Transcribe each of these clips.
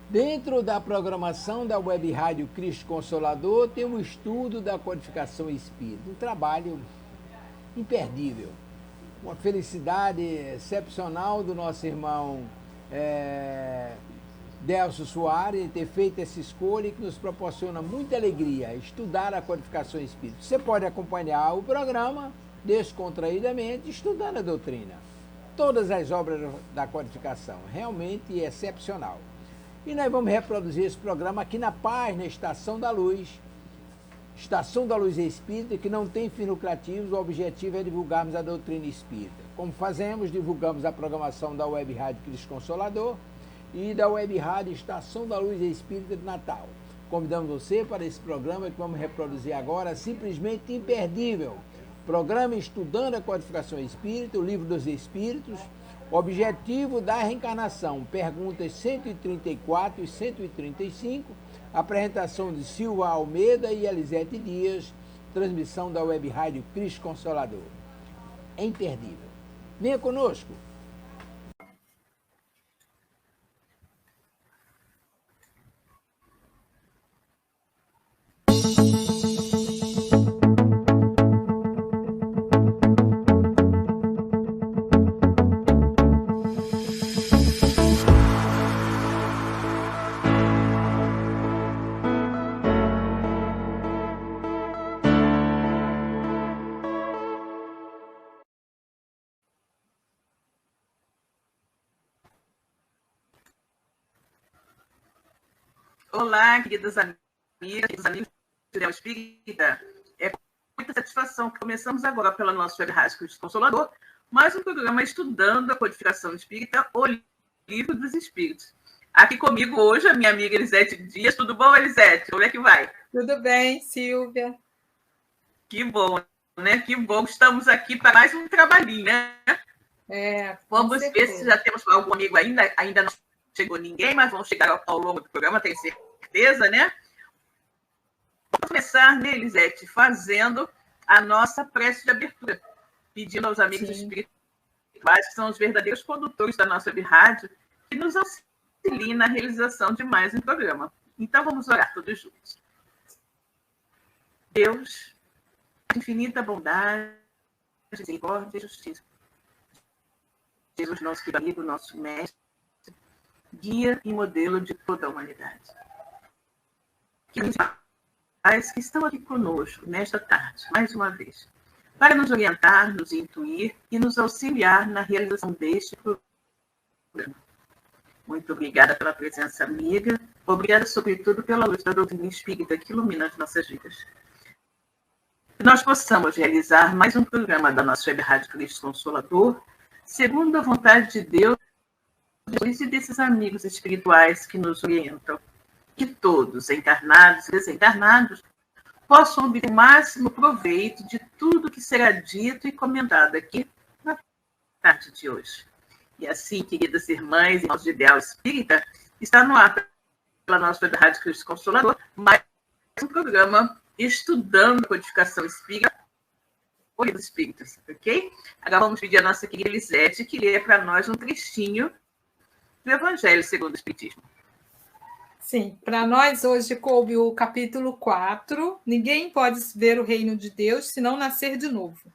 Dentro da programação da Web Rádio Cristo Consolador, tem um estudo da codificação espírita, um trabalho imperdível. Uma felicidade excepcional do nosso irmão Delcio Soares ter feito essa escolha que nos proporciona muita alegria estudar a codificação espírita. Você pode acompanhar o programa descontraídamente, estudando a doutrina. Todas as obras da codificação, realmente excepcional. E nós vamos reproduzir esse programa aqui na página Estação da Luz. Estação da Luz Espírita, que não tem fins lucrativos, o objetivo é divulgarmos a doutrina espírita. Como fazemos, divulgamos a programação da Web Rádio Cristo Consolador e da Web Rádio Estação da Luz Espírita de Natal. Convidamos você para esse programa que vamos reproduzir agora, simplesmente imperdível. Programa Estudando a Codificação Espírita, o Livro dos Espíritos, objetivo da reencarnação, perguntas 134 e 135, apresentação de Silva Almeida e Elisete Dias, transmissão da Web Rádio Cristo Consolador. É imperdível. Venha conosco. Olá, queridas amigas, queridos amigos do Ideal Espírita. É com muita satisfação que começamos agora pela nossa Web Rádio Cristo Consolador, mais um programa estudando a codificação espírita, o Livro dos Espíritos. Aqui comigo hoje a minha amiga Elisete Dias. Tudo bom, Elisete? Como é que vai? Tudo bem, Silvia. Que bom, né? Que bom. Estamos aqui para mais um trabalhinho, né? Vamos ver se já temos algum amigo ainda não chegou ninguém, mas vão chegar ao longo do programa, tenho certeza, né? Vamos começar, né, Elisete, fazendo a nossa prece de abertura, pedindo aos amigos espirituais, que são os verdadeiros condutores da nossa web rádio, que nos auxiliem na realização de mais um programa. Então, vamos orar todos juntos. Deus, de infinita bondade, misericórdia e justiça. Jesus, nosso querido amigo, nosso mestre, guia e modelo de toda a humanidade. Que os pais que estão aqui conosco nesta tarde, mais uma vez, para nos orientar, nos intuir e nos auxiliar na realização deste programa. Muito obrigada pela presença amiga, obrigada sobretudo pela luz da doutrina espírita que ilumina as nossas vidas. Que nós possamos realizar mais um programa da nossa Web Rádio Cristo Consolador, segundo a vontade de Deus e desses amigos espirituais que nos orientam, que todos, encarnados e desencarnados, possam obter o máximo proveito de tudo que será dito e comentado aqui na tarde de hoje. E assim, queridas irmãs e irmãos de Ideal Espírita, está no ar pela nossa Rádio Cristo Consolador, mais um programa estudando a codificação espírita, o Livro dos Espíritos, ok? Agora vamos pedir a nossa querida Elisete que lê para nós um trechinho do Evangelho segundo o Espiritismo. Sim, para nós hoje coube o capítulo 4, ninguém pode ver o reino de Deus se não nascer de novo.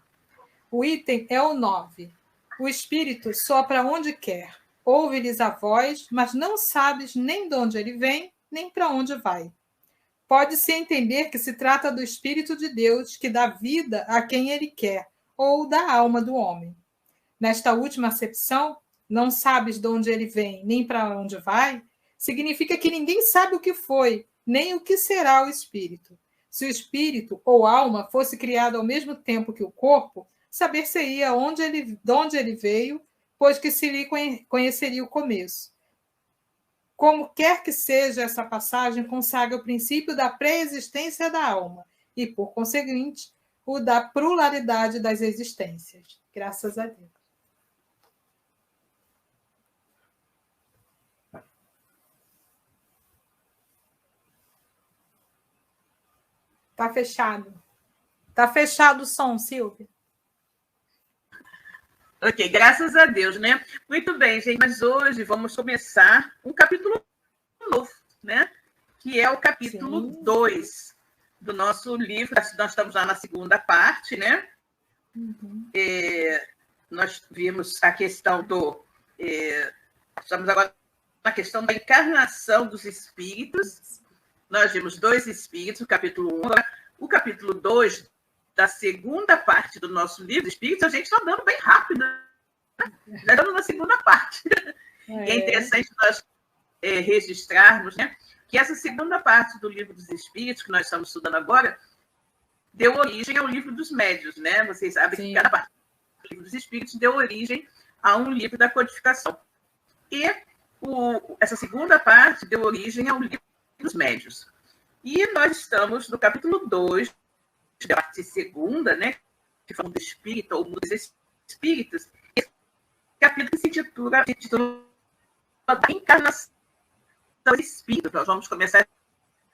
O item é o 9. O Espírito sopra onde quer, ouve-lhes a voz, mas não sabes nem de onde ele vem, nem para onde vai. Pode-se entender que se trata do Espírito de Deus que dá vida a quem ele quer, ou da alma do homem. Nesta última acepção, não sabes de onde ele vem, nem para onde vai, significa que ninguém sabe o que foi, nem o que será o espírito. Se o espírito ou alma fosse criado ao mesmo tempo que o corpo, saber-se-ia de onde ele veio, pois que se lhe conheceria o começo. Como quer que seja, essa passagem consagra o princípio da pré-existência da alma e, por conseguinte, o da pluralidade das existências. Graças a Deus. Está fechado. Está fechado o som, Silvia. Ok, graças a Deus, né? Muito bem, gente, mas hoje vamos começar um capítulo novo, né? Que é o capítulo 2 do nosso livro. Nós estamos lá na segunda parte, né? Uhum. Nós vimos a questão do... estamos agora na questão da encarnação dos espíritos. Nós vimos 2 espíritos, o capítulo 1. O capítulo 2 da segunda parte do nosso livro, Espíritos, a gente está dando bem rápido, né? Já estamos na segunda parte. E é interessante nós registrarmos, né, que essa segunda parte do livro dos Espíritos, que nós estamos estudando agora, deu origem ao livro dos Médiuns, né? Vocês sabem que cada parte do livro dos Espíritos deu origem a um livro da codificação. E essa segunda parte deu origem ao livro dos Médiuns. E nós estamos no capítulo 2, da parte segunda, né, que fala do espírito ou dos espíritos. Esse capítulo se intitula a encarnação dos espíritos. Nós vamos começar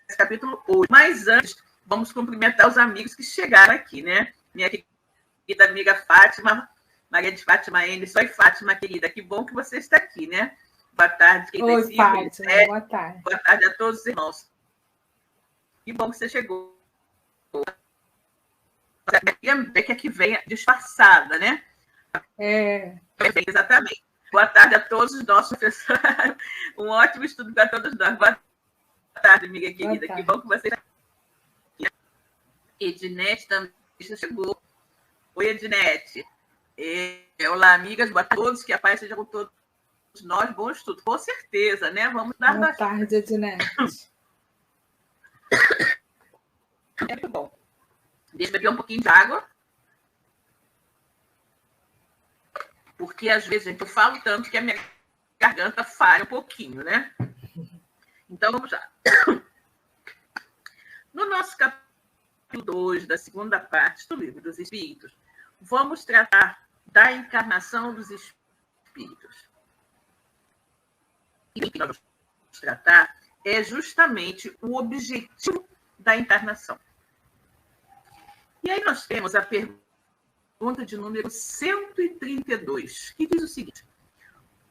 esse capítulo hoje. Mas antes, vamos cumprimentar os amigos que chegaram aqui, né? Minha querida amiga Fátima, Maria de Fátima Anderson. Oi, Fátima, querida, que bom que você está aqui, né? Boa tarde, querida. Oi, Fátima, boa tarde. Boa tarde a todos os irmãos. Que bom que você chegou. Que aqui vem disfarçada, né? Exatamente. Boa tarde a todos os nossos professores. Um ótimo estudo para todos nós. Boa tarde, amiga querida. Que bom que você está aqui. Ednete também chegou. Oi, Ednete. Olá, amigas. Boa tarde a todos. Que a paz seja com todos nós. Bom estudo. Com certeza, né? Vamos dar boa tarde, Ednete. Muito bom. Deixa eu beber um pouquinho de água. Porque, às vezes, eu falo tanto que a minha garganta falha um pouquinho, né? Então, vamos lá. No nosso capítulo 2, da segunda parte do Livro dos Espíritos, vamos tratar da encarnação dos espíritos. E o que nós vamos tratar é justamente o objetivo da encarnação. E aí nós temos a pergunta de número 132, que diz o seguinte: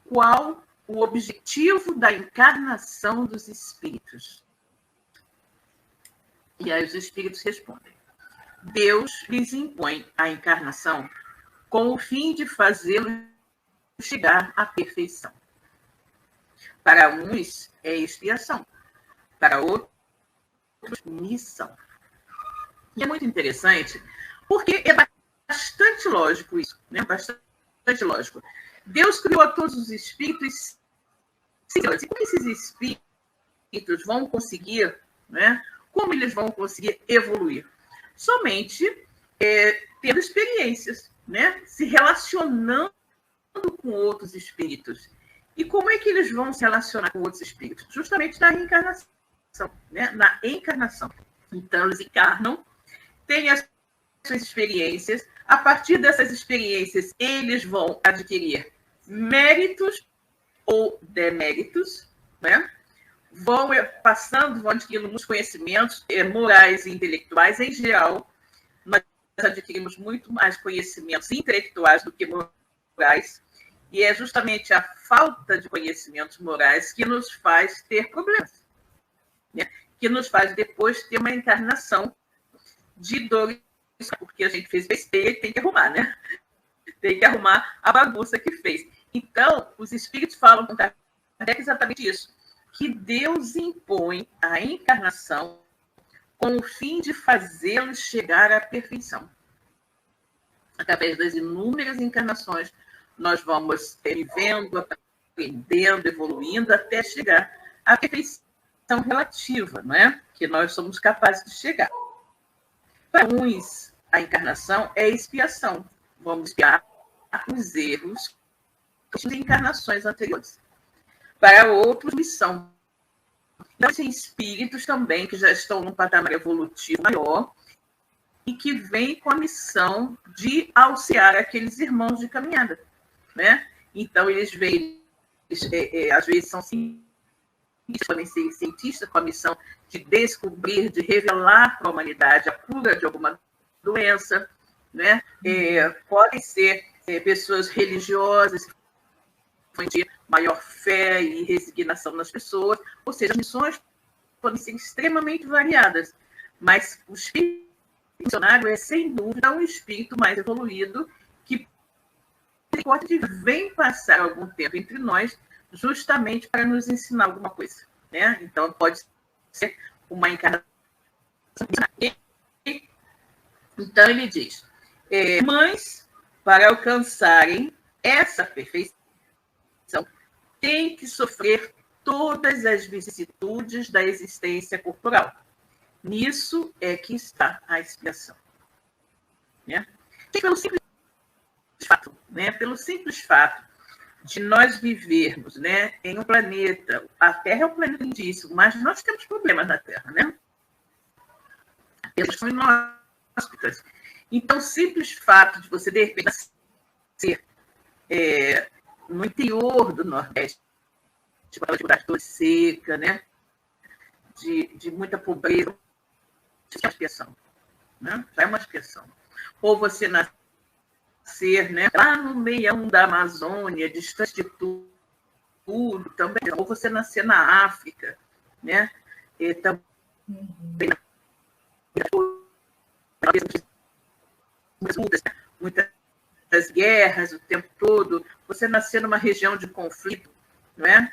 qual o objetivo da encarnação dos espíritos? E aí os espíritos respondem: Deus lhes impõe a encarnação com o fim de fazê-los chegar à perfeição. Para uns é expiação, para outros missão. E é muito interessante, porque é bastante lógico isso, né? Bastante lógico. Deus criou a todos os espíritos, e como esses espíritos vão conseguir, né? Como eles vão conseguir evoluir? Somente tendo experiências, né? Se relacionando com outros espíritos. E como é que eles vão se relacionar com outros espíritos? Justamente na reencarnação, né? Na encarnação. Então, eles encarnam, têm as suas experiências. A partir dessas experiências, eles vão adquirir méritos ou deméritos, né? Vão adquirindo muitos conhecimentos morais e intelectuais. Em geral, nós adquirimos muito mais conhecimentos intelectuais do que morais. E é justamente a falta de conhecimentos morais que nos faz ter problemas, né? Que nos faz depois ter uma encarnação de dores, porque a gente fez besteira e tem que arrumar, né? Tem que arrumar a bagunça que fez. Então, os espíritos falam com Kardec exatamente isso, que Deus impõe a encarnação com o fim de fazê-los chegar à perfeição. Através das inúmeras encarnações, nós vamos vivendo, aprendendo, evoluindo, até chegar à perfeição relativa, não é? Que nós somos capazes de chegar. Para uns, a encarnação é expiação. Vamos expiar os erros das encarnações anteriores. Para outros, missão. Então, tem espíritos também que já estão num patamar evolutivo maior e que vêm com a missão de auxiliar aqueles irmãos de caminhada, né? Então, eles vêm, às vezes são podem ser cientistas com a missão de descobrir, de revelar para a humanidade a cura de alguma doença, né? Podem ser pessoas religiosas maior fé e resignação nas pessoas. Ou seja, as missões podem ser extremamente variadas, mas o espírito missionário é, sem dúvida, um espírito mais evoluído que vem passar algum tempo entre nós justamente para nos ensinar alguma coisa, né? Então, pode ser uma encarnação. Então, ele diz, mães, para alcançarem essa perfeição, têm que sofrer todas as vicissitudes da existência corporal. Nisso é que está a expiação. Né? Pelo simples fato, né? Pelo simples fato de nós vivermos, né, em um planeta, a Terra é um planeta lindíssimo, mas nós temos problemas na Terra, né? Elas são inóspitas. Então, o simples fato de você, de repente, nascer no interior do Nordeste, de uma dificuldade toda seca, né? De muita pobreza, já é uma expiação. Né? Já é uma expiação. Ou você nascer, né, lá no meião da Amazônia, distante de tudo, também. Ou você nascer na África, né? E também muitas guerras o tempo todo, você nascer numa região de conflito, não é?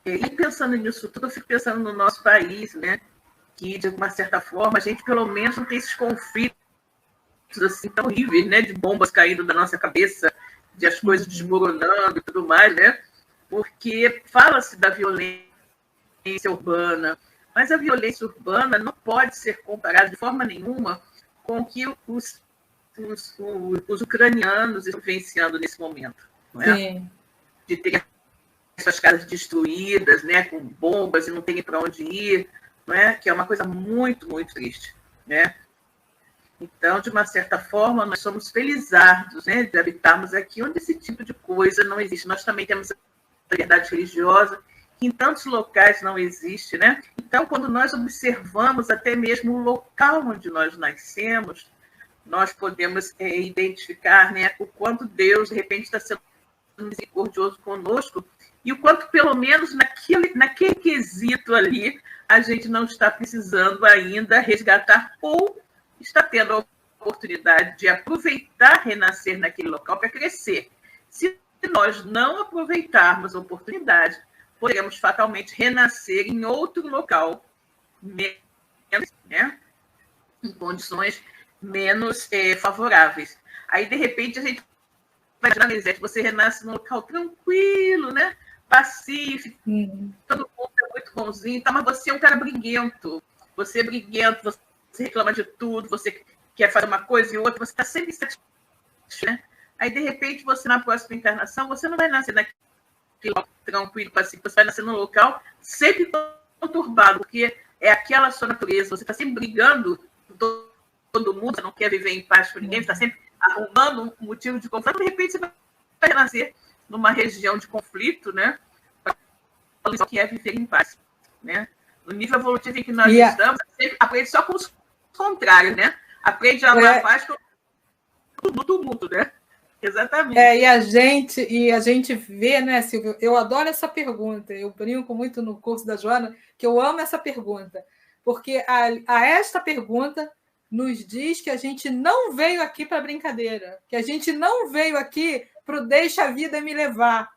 E pensando nisso tudo, eu fico pensando no nosso país, né? Que, de uma certa forma, a gente pelo menos não tem esses conflitos assim tão horríveis, né? De bombas caindo da nossa cabeça, de as coisas desmoronando e tudo mais, né? Porque fala-se da violência urbana, mas a violência urbana não pode ser comparada de forma nenhuma com o que os ucranianos estão vivenciando nesse momento, não é? Sim. De ter suas casas destruídas, né, com bombas e não tem para onde ir, não é? Que é uma coisa muito, muito triste, né? Então, de uma certa forma, nós somos felizardos, né, de habitarmos aqui onde esse tipo de coisa não existe. Nós também temos a liberdade religiosa, que em tantos locais não existe, né? Então, quando nós observamos até mesmo o local onde nós nascemos, nós podemos identificar, né, o quanto Deus, de repente, está sendo misericordioso conosco e o quanto, pelo menos, naquele quesito ali, a gente não está precisando ainda resgatar ou está tendo a oportunidade de aproveitar, renascer naquele local para crescer. Se nós não aproveitarmos a oportunidade, poderemos fatalmente renascer em outro local, menos, né, em condições menos favoráveis. Aí, de repente, a gente vai imaginar, Elisete, você renasce num local tranquilo, né, pacífico, todo mundo é muito bonzinho, tá, mas você é um cara briguento. Você é briguento, você reclama de tudo, você quer fazer uma coisa e outra, você está sempre insatisfeito, né? Aí, de repente, você, na próxima encarnação, você não vai nascer naquele local tranquilo, pacífico, você vai nascer num local sempre conturbado, porque é aquela sua natureza, você está sempre brigando com todo mundo, você não quer viver em paz com ninguém, você está sempre arrumando um motivo de conflito, de repente você vai renascer numa região de conflito, né? Para que é viver em paz, né? No nível evolutivo em que nós estamos, você aprende só com os contrários, né? Aprende a amar a paz com o tumulto, né? Exatamente. E a gente vê, né, Silvio? Eu adoro essa pergunta. Eu brinco muito no curso da Joana, que eu amo essa pergunta, porque a esta pergunta nos diz que a gente não veio aqui para brincadeira, que a gente não veio aqui para deixa a vida me levar,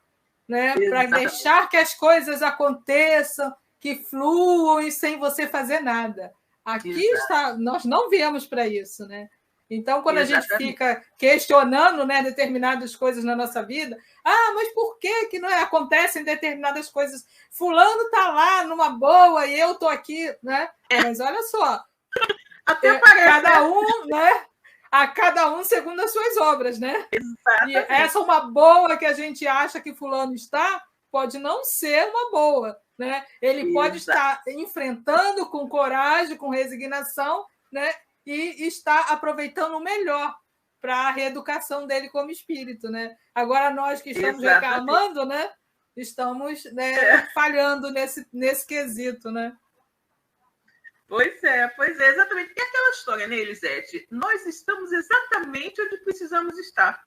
né? Para deixar que as coisas aconteçam, que fluam e sem você fazer nada. Aqui está, nós não viemos para isso, né? Então, quando a gente fica questionando, né, determinadas coisas na nossa vida, mas por que não acontecem determinadas coisas? Fulano está lá numa boa e eu estou aqui, né? Mas olha só, até parece, cada um, né? A cada um segundo as suas obras, né? Exatamente. E essa uma boa que a gente acha que fulano está, pode não ser uma boa, né? Ele pode estar enfrentando com coragem, com resignação, né? E está aproveitando o melhor para a reeducação dele como espírito, né? Agora, nós que estamos reclamando, né? Estamos, né, falhando nesse quesito, né? Pois é, exatamente. E aquela história, né, Elisete? Nós estamos exatamente onde precisamos estar,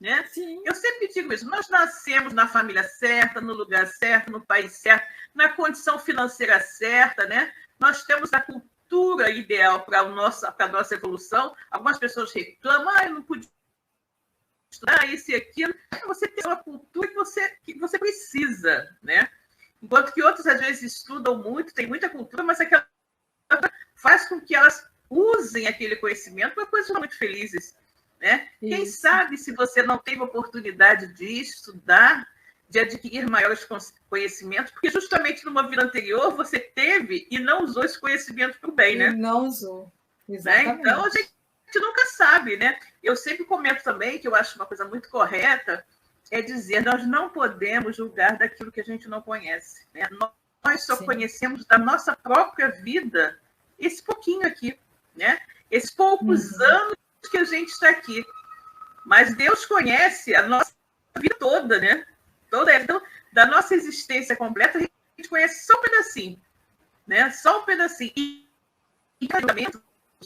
né? Sim. Eu sempre digo isso, nós nascemos na família certa, no lugar certo, no país certo, na condição financeira certa, né? Nós temos a cultura ideal para a nossa evolução. Algumas pessoas reclamam, eu não podia estudar isso e aquilo. Você tem uma cultura que você precisa, né? Enquanto que outros, às vezes, estudam muito, têm muita cultura, mas aquela faz com que elas usem aquele conhecimento para coisas muito felizes, né? Quem sabe, se você não teve oportunidade de estudar, de adquirir maiores conhecimentos, porque justamente numa vida anterior você teve e não usou esse conhecimento para o bem, né? Não usou, exatamente. Né? Então, a gente nunca sabe, né? Eu sempre comento também, que eu acho uma coisa muito correta, é dizer, nós não podemos julgar daquilo que a gente não conhece, né? Nós só conhecemos da nossa própria vida esse pouquinho aqui, né? Esses poucos anos que a gente está aqui. Mas Deus conhece a nossa vida toda, né? Então, da nossa existência completa, a gente conhece só um pedacinho, né? Só um pedacinho. E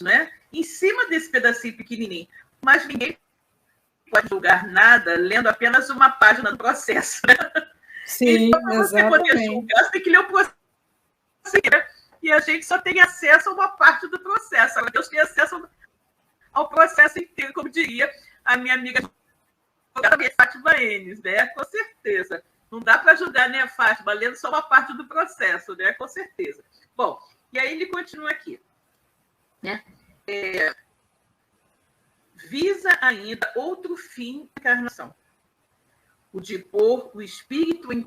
né? Em cima desse pedacinho pequenininho. Mas ninguém pode julgar nada lendo apenas uma página do processo, né? Sim, então, para você poder julgar, você tem que ler o processo. E a gente só tem acesso a uma parte do processo. Agora, Deus tem acesso ao processo inteiro, como diria a minha amiga Fátima Enes, né? Com certeza. Não dá para julgar, né, Fátima, lendo só uma parte do processo, né? Com certeza. Bom, e aí ele continua aqui, né? Visa ainda outro fim da encarnação, o de pôr o espírito em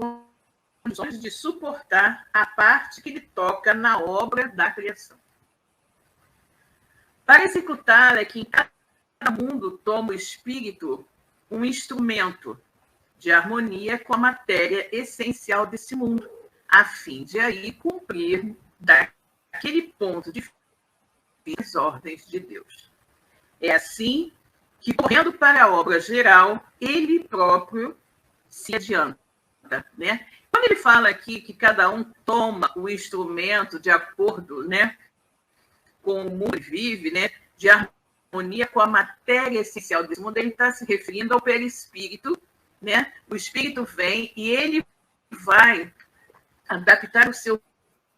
condições de suportar a parte que lhe toca na obra da criação. Para executar é que em cada mundo toma o espírito um instrumento de harmonia com a matéria essencial desse mundo, a fim de aí cumprir daquele ponto de as ordens de Deus. É assim que, correndo para a obra geral, ele próprio se adianta, né? Quando ele fala aqui que cada um toma o instrumento de acordo, né, com o mundo que vive, né, de harmonia com a matéria essencial desse mundo, ele está se referindo ao perispírito, né? O espírito vem e ele vai adaptar o seu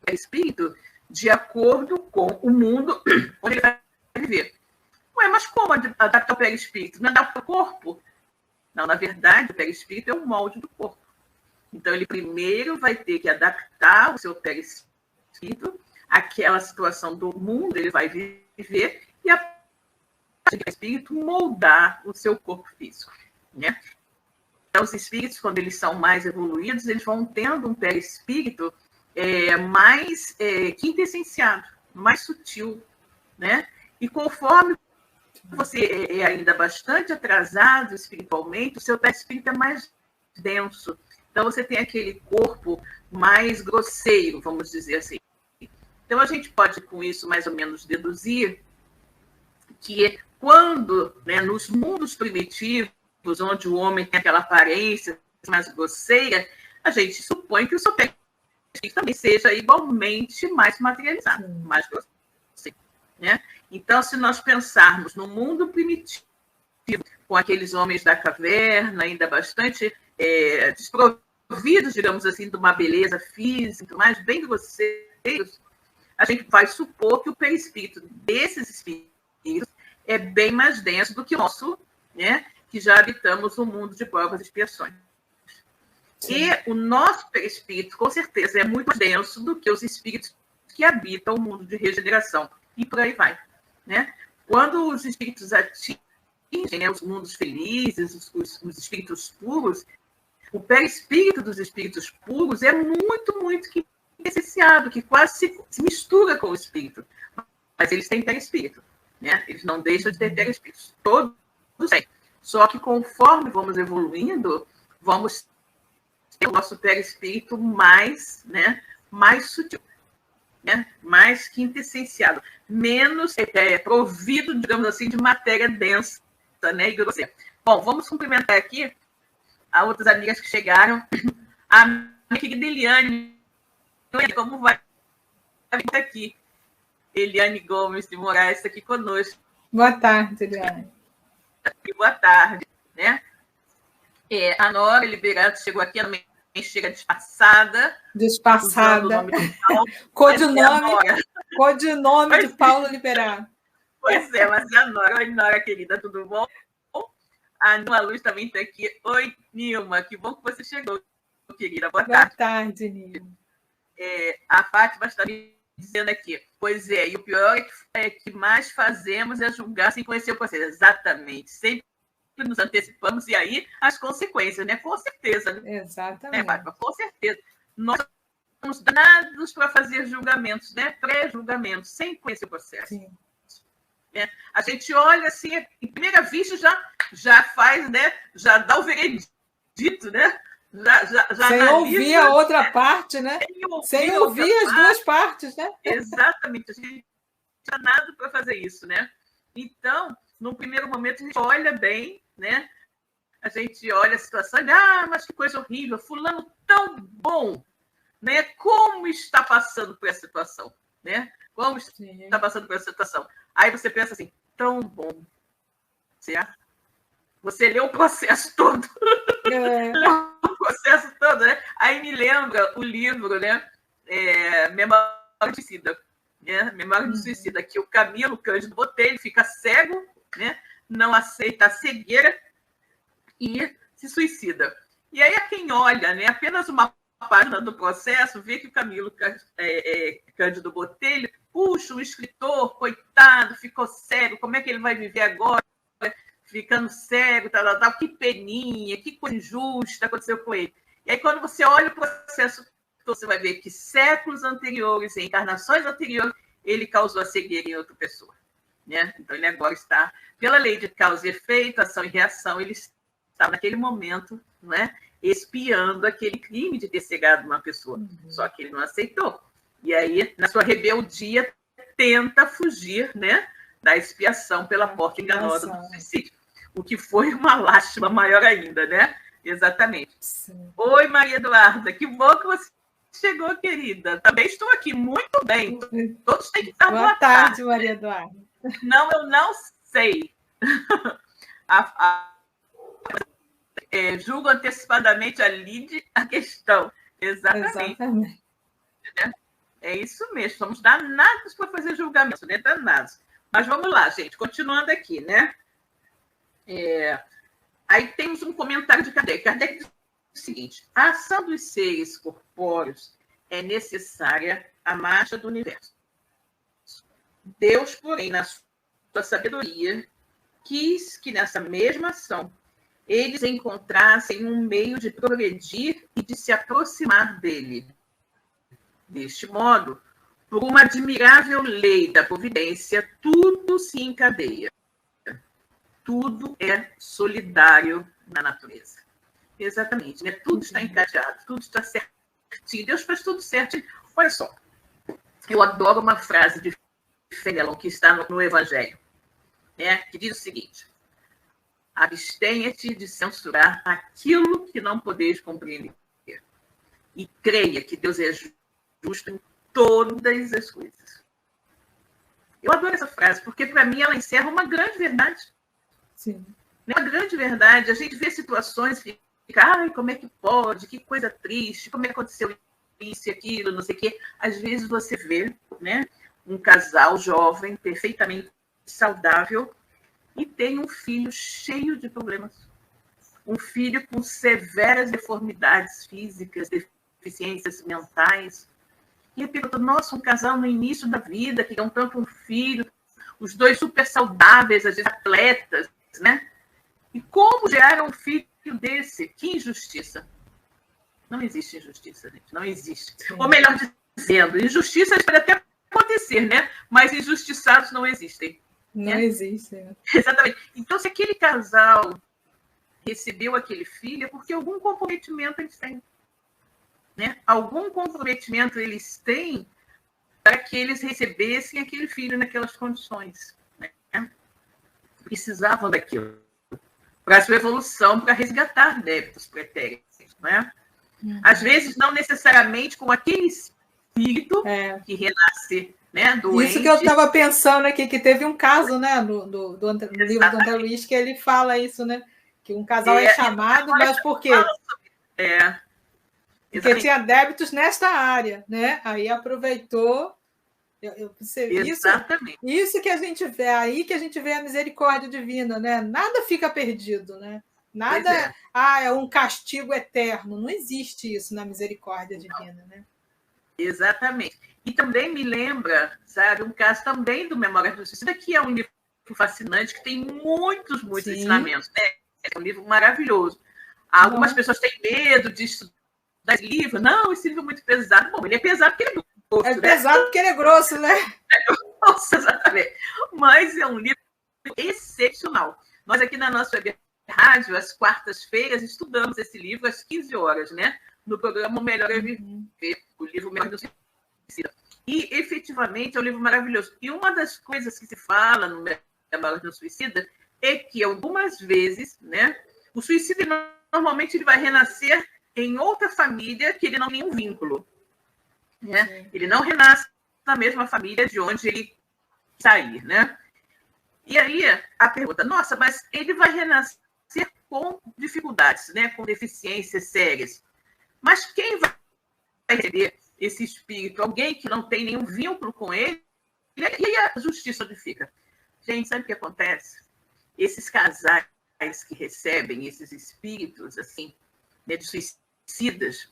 perispírito de acordo com o mundo onde ele vai viver. Ué, mas como adaptar o perispírito? Não adapta o corpo? Não, na verdade, o perispírito é o molde do corpo. Então, ele primeiro vai ter que adaptar o seu perispírito àquela situação do mundo, ele vai viver, e a partir do perispírito moldar o seu corpo físico, né? Então, os espíritos, quando eles são mais evoluídos, eles vão tendo um perispírito mais quintessenciado, mais sutil, né? E conforme você é ainda bastante atrasado espiritualmente, o seu perispírito é mais denso. Então, você tem aquele corpo mais grosseiro, vamos dizer assim. Então, a gente pode, com isso, mais ou menos deduzir que quando, né, nos mundos primitivos, onde o homem tem aquela aparência mais grosseira, a gente supõe que o seu perispírito também seja igualmente mais materializado, mais grosseiro, né? Então, se nós pensarmos no mundo primitivo, com aqueles homens da caverna, ainda bastante desprovidos, digamos assim, de uma beleza física, mais bem grosseiros, a gente vai supor que o perispírito desses espíritos é bem mais denso do que o nosso, né, que já habitamos o mundo de provas e expiações. Sim. E o nosso perispírito, com certeza, é muito mais denso do que os espíritos que habitam o mundo de regeneração. E por aí vai, né? Quando os espíritos atingem, né, os mundos felizes, os espíritos puros, o perispírito dos espíritos puros é muito, muito essenciado, que quase se mistura com o espírito. Mas eles têm perispírito, né? Eles não deixam de ter perispíritos. Todos têm. Só que conforme vamos evoluindo, vamos ter o nosso perispírito mais, né, mais sutil, né, mais quintessenciado, menos provido, digamos assim, de matéria densa, né, e grosseira. Bom, vamos cumprimentar aqui a outras amigas que chegaram. A minha querida Eliane, como vai estar aqui? Eliane Gomes de Moraes está aqui conosco. Boa tarde, Eliane. Boa tarde, né? A Nora Liberato chegou aqui, ela também chega disfarçada. Disfarçada. Codinome de Paulo Liberato. Pois é, mas e a Nora? Oi, Nora, querida, tudo bom? A Nilma Luz também está aqui. Oi, Nilma, que bom que você chegou, querida. Boa tarde. Boa tarde, Nilma. A Fátima está me dizendo aqui. Pois é, e o pior é que mais fazemos é julgar sem conhecer o processo. Exatamente. Sempre nos antecipamos e aí as consequências, né? Com certeza. Né? Exatamente. Fátima? Com certeza. Nós somos danados para fazer julgamentos, né? Pré-julgamentos, sem conhecer o processo. Sim. A gente olha assim, em primeira vista já faz, né? Já dá o veredito, né? Já sem analisa, ouvir a outra parte, né? Sem ouvir as duas partes, né? Exatamente. A gente não tem nada para fazer isso, né? Então, no primeiro momento, a gente olha bem, né? A gente olha a situação e mas que coisa horrível, fulano tão bom, né? Como está passando por essa situação, né? Como está passando por essa situação? Aí você pensa assim, tão bom, certo? Você lê o processo todo. Leu o processo todo, né? Aí me lembra o livro, né? Memória de Suicida. Né? Memória de Suicida, que o Camilo Cândido Botelho fica cego, né? Não aceita a cegueira e se suicida. E aí, a quem olha, né? Apenas uma página do processo, vê que o Camilo Cândido Botelho, puxa, o escritor, coitado, ficou cego, como é que ele vai viver agora? Ficando cego, tal, que peninha, que coisa injusta aconteceu com ele. E aí, quando você olha o processo, você vai ver que séculos anteriores, em encarnações anteriores, ele causou a cegueira em outra pessoa. Né? Então, ele agora está, pela lei de causa e efeito, ação e reação, ele está naquele momento, né, expiando aquele crime de ter cegado uma pessoa. Só que ele não aceitou. E aí, na sua rebeldia, tenta fugir, né, da expiação pela porta enganosa do suicídio. O que foi uma lástima maior ainda, né? Exatamente. Sim. Oi, Maria Eduarda, que bom que você chegou, querida. Também estou aqui, muito bem. Todos têm que estar boa tarde, Maria Eduarda. Não, eu não sei. Julgo antecipadamente a Lide a questão. Exatamente. É isso mesmo, somos danados para fazer julgamento, né? Danados. Mas vamos lá, gente, continuando aqui, né? Aí temos um comentário de Kardec. Kardec diz o seguinte: a ação dos seres corpóreos é necessária à marcha do universo. Deus, porém, na sua sabedoria, quis que nessa mesma ação eles encontrassem um meio de progredir e de se aproximar dele. Deste modo, por uma admirável lei da providência, tudo se encadeia. Tudo é solidário na natureza. Exatamente, né? Tudo está encadeado, tudo está certinho. Deus faz tudo certo. Olha só, eu adoro uma frase de Fenelon que está no Evangelho, né? Que diz o seguinte: abstenha-te de censurar aquilo que não podeis compreender e creia que Deus é justo em todas as coisas. Eu adoro essa frase, porque para mim ela encerra uma grande verdade. Sim. Uma grande verdade. A gente vê situações e fica, como é que pode? Que coisa triste, como é que aconteceu isso e aquilo, não sei o quê. Às vezes você vê, né, um casal jovem, perfeitamente saudável, e tem um filho cheio de problemas. Um filho com severas deformidades físicas, deficiências mentais. E eu pergunto, nossa, um casal no início da vida, que é tanto um filho, os dois super saudáveis, às vezes atletas, né? E como gerar um filho desse? Que injustiça. Não existe injustiça, gente. Não existe. Sim. Ou melhor dizendo, injustiças podem até acontecer, né? Mas injustiçados não existem. Não existem. Exatamente. Então, se aquele casal recebeu aquele filho, é porque algum comprometimento eles têm. Né? Algum comprometimento eles têm para que eles recebessem aquele filho naquelas condições. Né? Precisavam daquilo para a sua evolução, para resgatar débitos pretéritos. Né? Às vezes, não necessariamente com aquele espírito que renasce, né, doente. Isso que eu estava pensando aqui, que teve um caso, né, no livro do André Luiz, que ele fala isso, né? Que um casal é chamado, mas por quê? Porque tinha débitos nesta área, né? Aí aproveitou. Exatamente. Isso que a gente vê, aí que a gente vê a misericórdia divina, né? Nada fica perdido, né? Nada, é um castigo eterno. Não existe isso na misericórdia divina, né? Exatamente. E também me lembra, sabe, um caso também do Memórias do Suicida, que é um livro fascinante, que tem muitos ensinamentos, né? É um livro maravilhoso. Algumas pessoas têm medo de estudar esse livro. Não, esse livro é muito pesado. Bom, ele é pesado porque ele é grosso. É pesado porque ele é grosso, né? Nossa, exatamente. Mas é um livro excepcional. Nós aqui na nossa web rádio, às quartas-feiras, estudamos esse livro às 15 horas, né? No programa O Melhor é Viver, o livro Memórias do Suicida. E, efetivamente, é um livro maravilhoso. E uma das coisas que se fala no Memórias do Suicida é que, algumas vezes, né, o suicida, normalmente, ele vai renascer em outra família que ele não tem um vínculo. Né? Ele não renasce na mesma família de onde ele sair. Né? E aí, a pergunta, nossa, mas ele vai renascer com dificuldades, né, com deficiências sérias. Mas quem vai receber esse espírito? Alguém que não tem nenhum vínculo com ele? E aí a justiça onde fica? Gente, sabe o que acontece? Esses casais que recebem esses espíritos, assim, né, de suicidas,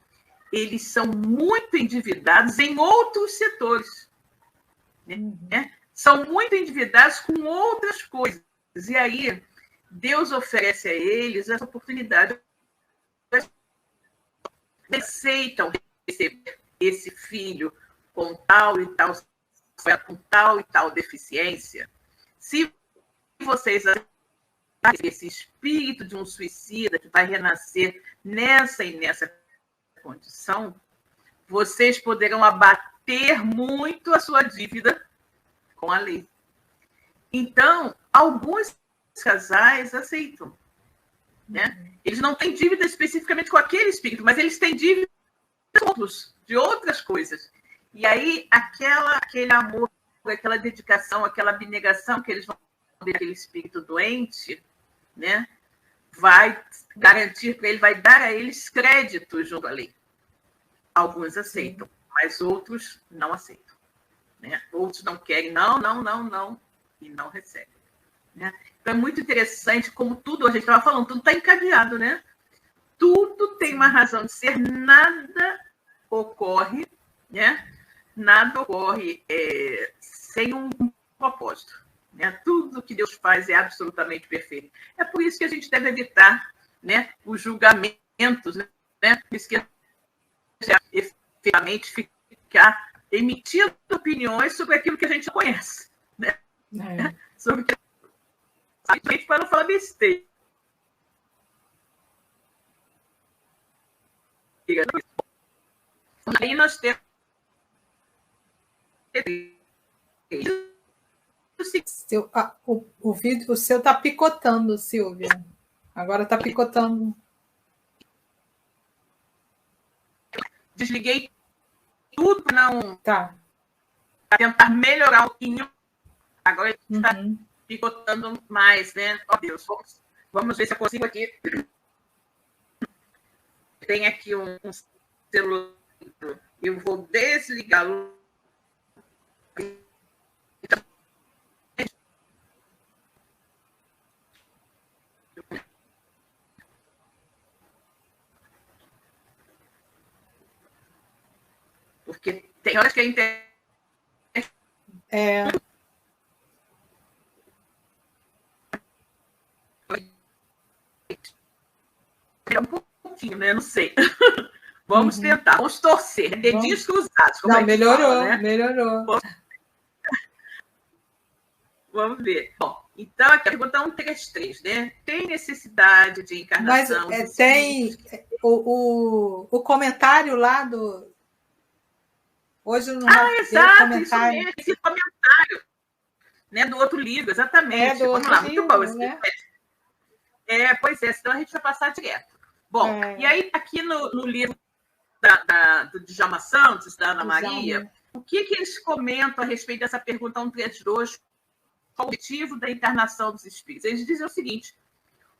eles são muito endividados em outros setores. Né? São muito endividados com outras coisas. E aí, Deus oferece a eles essa oportunidade. Eles aceitam receber esse filho com tal e tal deficiência. Se vocês esse espírito de um suicida que vai renascer nessa e nessa condição, vocês poderão abater muito a sua dívida com a lei. Então, alguns casais aceitam. Né? Eles não têm dívida especificamente com aquele espírito, mas eles têm dívida de outras coisas. E aí, aquele amor, aquela dedicação, aquela abnegação que eles vão ter aquele espírito doente, né, vai garantir para ele, vai dar a eles crédito junto à lei. Alguns aceitam, mas outros não aceitam. Né? Outros não querem, não, e não recebem. Né? Então, é muito interessante como tudo, a gente estava falando, tudo está encadeado, né? Tudo tem uma razão de ser, nada ocorre, né? Nada ocorre sem um propósito. Né? Tudo que Deus faz é absolutamente perfeito. É por isso que a gente deve evitar, né, os julgamentos, né? Por isso que a gente efetivamente ficar emitindo opiniões sobre aquilo que a gente conhece. Né? Sobre o que a gente para não falar besteira. Aí nós temos o seu está picotando, Silvia. Agora está picotando. Desliguei tudo para não tentar melhorar um pouquinho. Agora está picotando mais, né? Oh, Deus, vamos ver se eu consigo aqui. Tem aqui um celular. Eu vou desligá-lo. Porque tem horas que a internet é um pouquinho, né? Não sei. Vamos tentar, vamos torcer, dedinhos cruzados. Não, melhorou, fala, né? Melhorou. Vamos ver. Bom, então, aqui a pergunta 133, né? Tem necessidade de encarnação? Mas tem o comentário lá do... Hoje não exato, comentário. Isso mesmo, esse comentário, né, do outro livro, exatamente. Vamos lá, muito bom esse livro. Pois é, senão a gente vai passar direto. Bom, e aí, aqui no livro do Djalma Santos, da Ana Maria, o que eles comentam a respeito dessa pergunta 132, qual o objetivo da encarnação dos espíritos? Eles dizem o seguinte: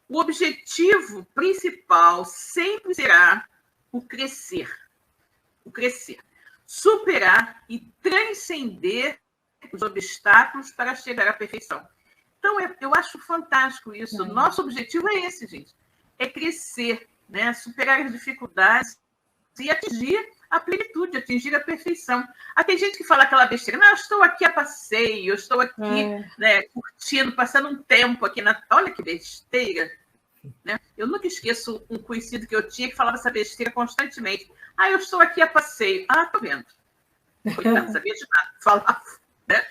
O objetivo principal sempre será o crescer. O crescer. Superar e transcender os obstáculos para chegar à perfeição. Então, eu acho fantástico isso. Nosso objetivo é esse, gente. É crescer, né? Superar as dificuldades e atingir a plenitude, atingir a perfeição. Tem gente que fala aquela besteira, não, eu estou aqui a passeio, eu estou aqui né, curtindo, passando um tempo aqui na... Olha que besteira. Né? Eu nunca esqueço um conhecido que eu tinha que falava essa besteira constantemente. Eu estou aqui a passeio. Tô vendo. Coitado, não sabia de nada. Falava. Né?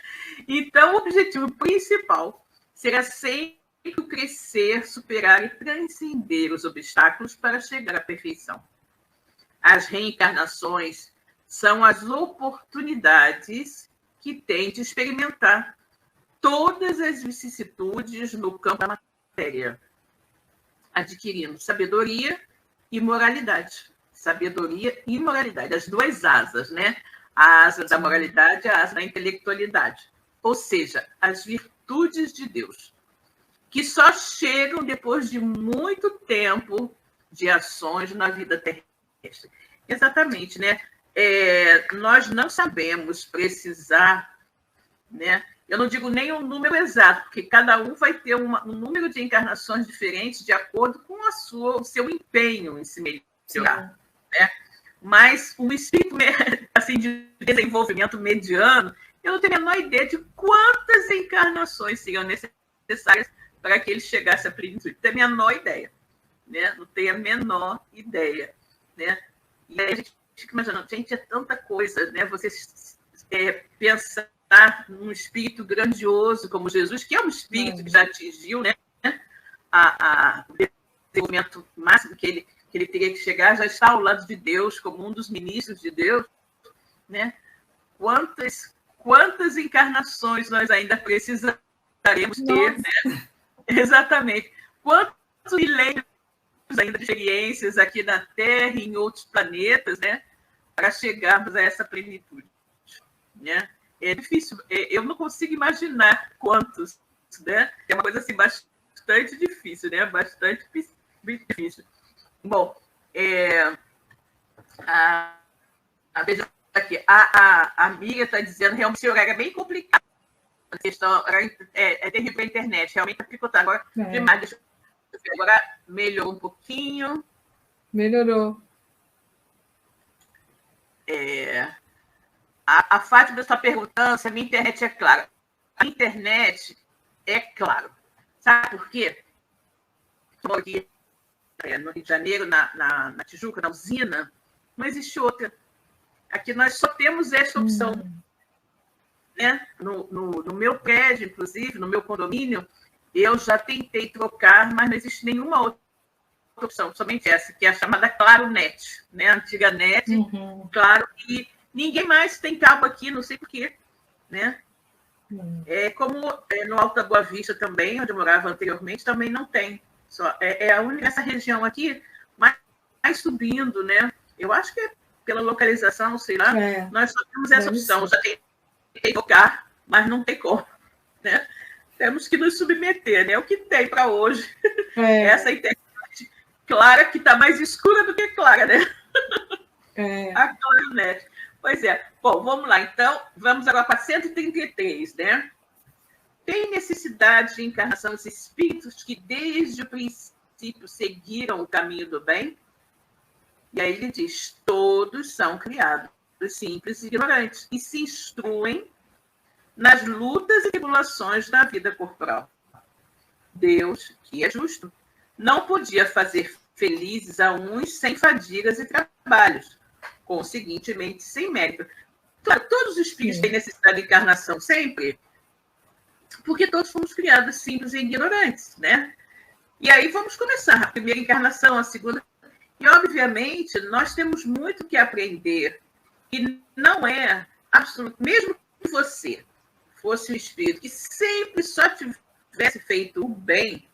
Então, o objetivo principal será sempre crescer, superar e transcender os obstáculos para chegar à perfeição. As reencarnações são as oportunidades que tem de experimentar todas as vicissitudes no campo da matéria, adquirindo sabedoria e moralidade. Sabedoria e moralidade, as duas asas, né? A asa da moralidade e a asa da intelectualidade. Ou seja, as virtudes de Deus, que só chegam depois de muito tempo de ações na vida terrestre. Exatamente, né? Nós não sabemos precisar, né? Eu não digo nem um número exato, porque cada um vai ter um número de encarnações diferentes de acordo com o seu empenho em se melhorar. Né? Mas o espírito assim, de desenvolvimento mediano, eu não tenho a menor ideia de quantas encarnações seriam necessárias para que ele chegasse à plenitude. Não tenho a menor ideia. Né? Não tenho a menor ideia. Né? E aí a gente fica imaginando, gente, é tanta coisa, né? Você pensar num espírito grandioso como Jesus, que é um espírito que já atingiu, né? O desenvolvimento máximo que ele teria que chegar, já está ao lado de Deus, como um dos ministros de Deus, né? Quantas encarnações nós ainda precisaremos ter, né? Exatamente. Quantos milênios ainda de experiências aqui na Terra e em outros planetas, né? Para chegarmos a essa plenitude, né? É difícil, eu não consigo imaginar quantos, né? É uma coisa assim bastante difícil, né? Bastante difícil. Bom, veja aqui, a Miriam está dizendo realmente esse horário é bem complicado. A questão é terrível para a internet, realmente está picotando agora demais. Deixa eu ver, agora melhorou um pouquinho. Melhorou. A Fátima está perguntando se a minha internet é clara. A internet é clara. Sabe por quê? Estou aqui no Rio de Janeiro, na Tijuca, na usina, não existe outra. Aqui nós só temos essa opção. Né? No meu prédio, inclusive, no meu condomínio, eu já tentei trocar, mas não existe nenhuma outra opção, somente essa, que é a chamada Claro Net, né? A antiga Net, Claro, e ninguém mais tem cabo aqui, não sei porquê, né? Como no Alto da Boa Vista também, onde eu morava anteriormente, também não tem. A única essa região aqui, mais subindo, né? Eu acho que pela localização, sei lá, nós só temos essa opção. Já tentei tocar, mas não tem como, né? Temos que nos submeter, né? O que tem para hoje. Essa internet clara, que está mais escura do que clara, né? A Claro Net. Pois é. Bom, vamos lá. Então, vamos agora para 133, né? Tem necessidade de encarnação os espíritos que desde o princípio seguiram o caminho do bem? E aí ele diz, todos são criados simples e ignorantes e se instruem nas lutas e tribulações da vida corporal. Deus, que é justo, não podia fazer felizes a uns sem fadigas e trabalhos, conseguintemente sem mérito. Claro, todos os espíritos têm necessidade de encarnação sempre, porque todos fomos criados simples e ignorantes, né? E aí vamos começar. A primeira encarnação, a segunda. E, obviamente, nós temos muito que aprender. E não é absoluto. Mesmo que você fosse um espírito que sempre só tivesse feito o bem,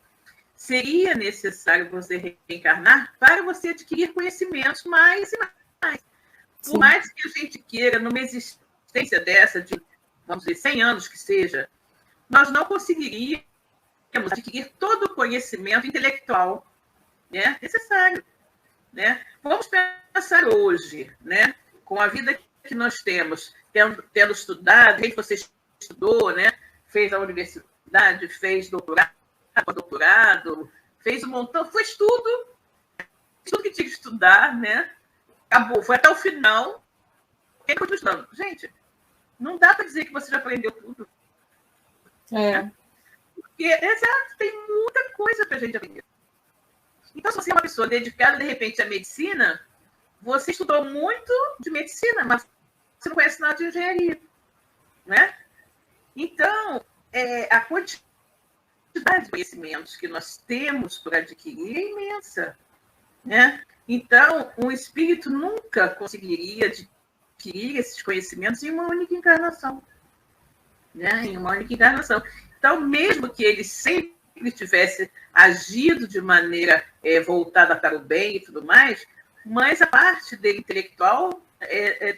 seria necessário você reencarnar para você adquirir conhecimentos mais e mais. Por mais que a gente queira, numa existência dessa, de, vamos dizer, 100 anos que seja, nós não conseguiríamos adquirir todo o conhecimento intelectual, né, necessário. Né? Vamos pensar hoje, né, com a vida que nós temos, tendo estudado, você estudou, né, fez a universidade, fez doutorado, fez um montão, fez tudo que tinha que estudar, né? Acabou, foi até o final. Quem continua estudando? Gente, não dá para dizer que você já aprendeu tudo. Né? Porque tem muita coisa para a gente aprender. Então, se você é uma pessoa dedicada, de repente, à medicina, você estudou muito de medicina, mas você não conhece nada de engenharia. Né? Então, a quantidade de conhecimentos que nós temos para adquirir é imensa. Né? Então, um espírito nunca conseguiria adquirir esses conhecimentos em uma única encarnação. Né? Em uma única encarnação. Então, mesmo que ele sempre tivesse agido de maneira voltada para o bem e tudo mais, mas a parte dele intelectual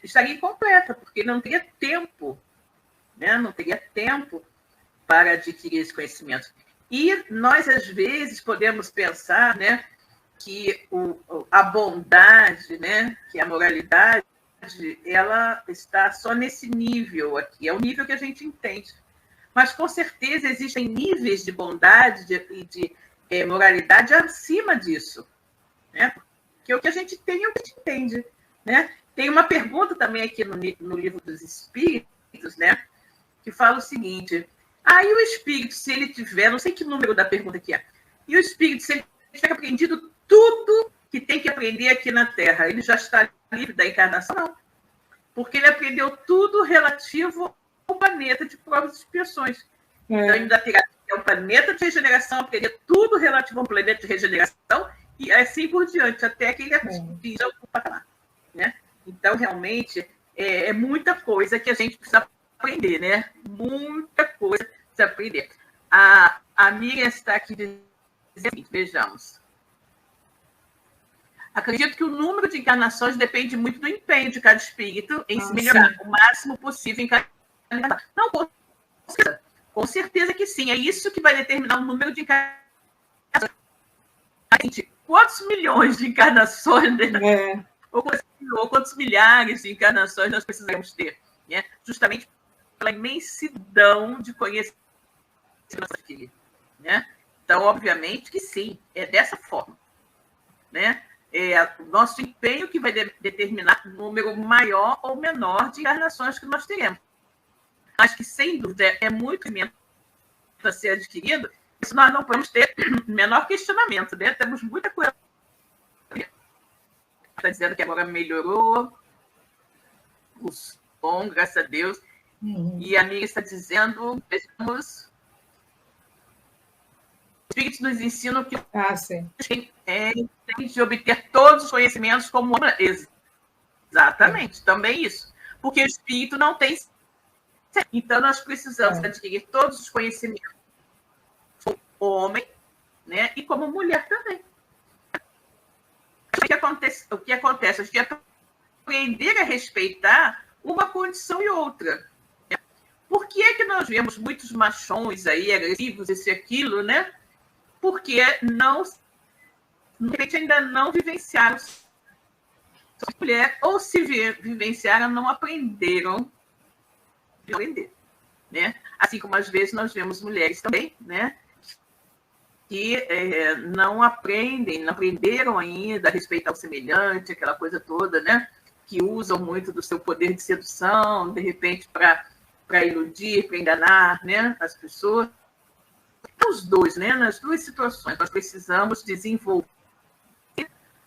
estaria incompleta, porque não teria tempo, né? Não teria tempo para adquirir esse conhecimento. E nós, às vezes, podemos pensar, né, que a bondade, né, que a moralidade, ela está só nesse nível aqui, é o nível que a gente entende. Mas, com certeza, existem níveis de bondade e de moralidade acima disso. Né? Porque o que a gente tem é o que a gente entende. Né? Tem uma pergunta também aqui no Livro dos Espíritos, né, que fala o seguinte: e o espírito, se ele tiver, não sei que número da pergunta que é, e o espírito, se ele tiver aprendido tudo que tem que aprender aqui na Terra, ele já está livre da encarnação? Não. Porque ele aprendeu tudo relativo ao planeta de provas e expiações. Então, ele ainda terá um planeta de regeneração, aprender tudo relativo ao planeta de regeneração, e assim por diante, até que ele atinja o patamar. Né? Então, realmente, é muita coisa que a gente precisa aprender, né? Muita coisa precisa aprender. A Miriam está aqui dizendo, vejamos. Acredito que o número de encarnações depende muito do empenho de cada espírito em se melhorar o máximo possível em cada encarnação. Não, com certeza que sim. É isso que vai determinar o número de encarnações. Quantos milhões de encarnações, né? Ou quantos milhares de encarnações nós precisamos ter? Né? Justamente pela imensidão de conhecimento. Né? Então, obviamente que sim, é dessa forma. Né? O nosso empenho que vai determinar o número maior ou menor de encarnações que nós teremos. Acho que, sem dúvida, é muito menos a ser adquirido. Isso nós não podemos ter menor questionamento. Né? Temos muita coisa. Está dizendo que agora melhorou o som, graças a Deus. E a amiga está dizendo, os espíritos nos ensinam que tem de obter todos os conhecimentos como homem. Exatamente, também isso. Porque o espírito não tem. Então, nós precisamos adquirir todos os conhecimentos como homem, né? E como mulher também. O que acontece? A gente tem que aprender a respeitar uma condição e outra. Por que é que nós vemos muitos machões aí, agressivos, isso e aquilo, né? Porque de repente, ainda não vivenciaram mulher, ou se vivenciaram, não aprenderam a aprender. Né? Assim como, às vezes, nós vemos mulheres também, né? Que não aprenderam ainda a respeitar o semelhante, aquela coisa toda, né? Que usam muito do seu poder de sedução, de repente, para iludir, para enganar, né, as pessoas. Os dois, né, nas duas situações, nós precisamos desenvolver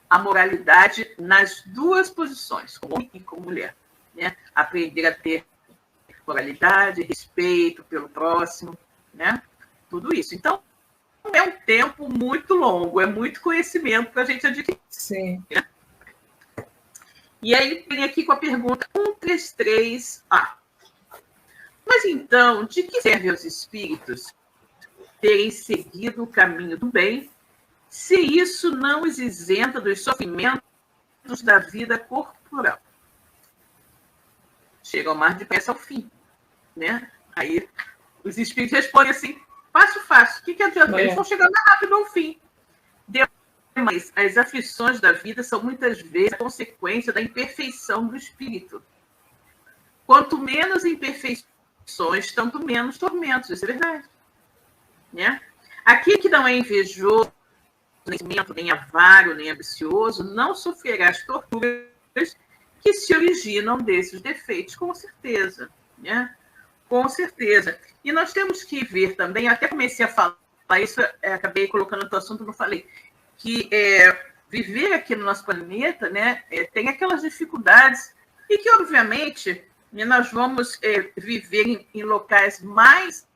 a moralidade nas duas posições, como homem e como mulher. Né? Aprender a ter moralidade, respeito pelo próximo, né? Tudo isso. Então, é um tempo muito longo, é muito conhecimento para a gente adquirir. Sim. Né? E aí, vem aqui com a pergunta 133A. Mas então, de que serve aos espíritos terem seguido o caminho do bem, se isso não os isenta dos sofrimentos da vida corporal? Chegam mais depressa ao fim. Né? Aí, os espíritos respondem assim, Fácil. O que adianta? Eles vão chegando rápido ao fim. Mas as aflições da vida são muitas vezes a consequência da imperfeição do espírito. Quanto menos imperfeições, tanto menos tormentos. Isso é verdade. Né? Aquele que não é invejoso, nem avaro, nem ambicioso, não sofrerá as torturas que se originam desses defeitos, com certeza. Né? Com certeza. E nós temos que ver também, até comecei a falar isso, acabei colocando no assunto, não falei, que viver aqui no nosso planeta, né, tem aquelas dificuldades e que, obviamente, nós vamos viver em locais mais